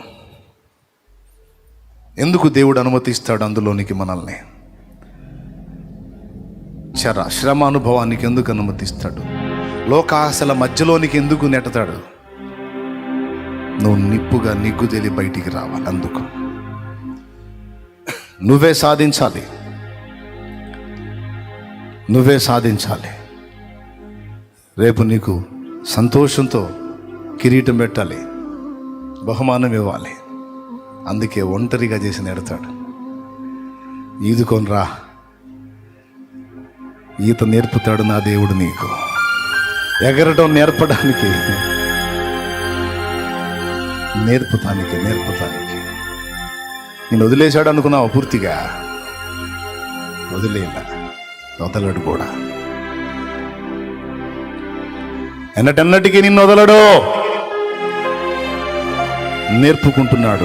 [SPEAKER 1] ఎందుకు దేవుడు అనుమతిస్తాడు అందులోనికి మనల్ని? శ్రమ అనుభవానికి ఎందుకు అనుమతిస్తాడు? లోకాశల మధ్యలోనికి ఎందుకు నెట్టతాడు? నువ్వు నిప్పుగా నిగ్గుదేలి బయటికి రావాలి. అందుకు నువ్వే సాధించాలి, నువ్వే సాధించాలి. రేపు నీకు సంతోషంతో కిరీటం పెట్టాలి, బహుమానం ఇవ్వాలి. అందుకే ఒంటరిగా చేసి నెడతాడు. ఈదుకొని రా, ఈత నేర్పుతాడు నా దేవుడు నీకు. ఎగరటం నేర్పడానికి, నేర్పుతానికి. నేను వదిలేశాడు అనుకున్నావు పూర్తిగా? వదిలేలా, వదలడు కూడా. ఎన్నటెన్నటికీ నిన్ను వదలడు. నేర్పుకుంటున్నాడు.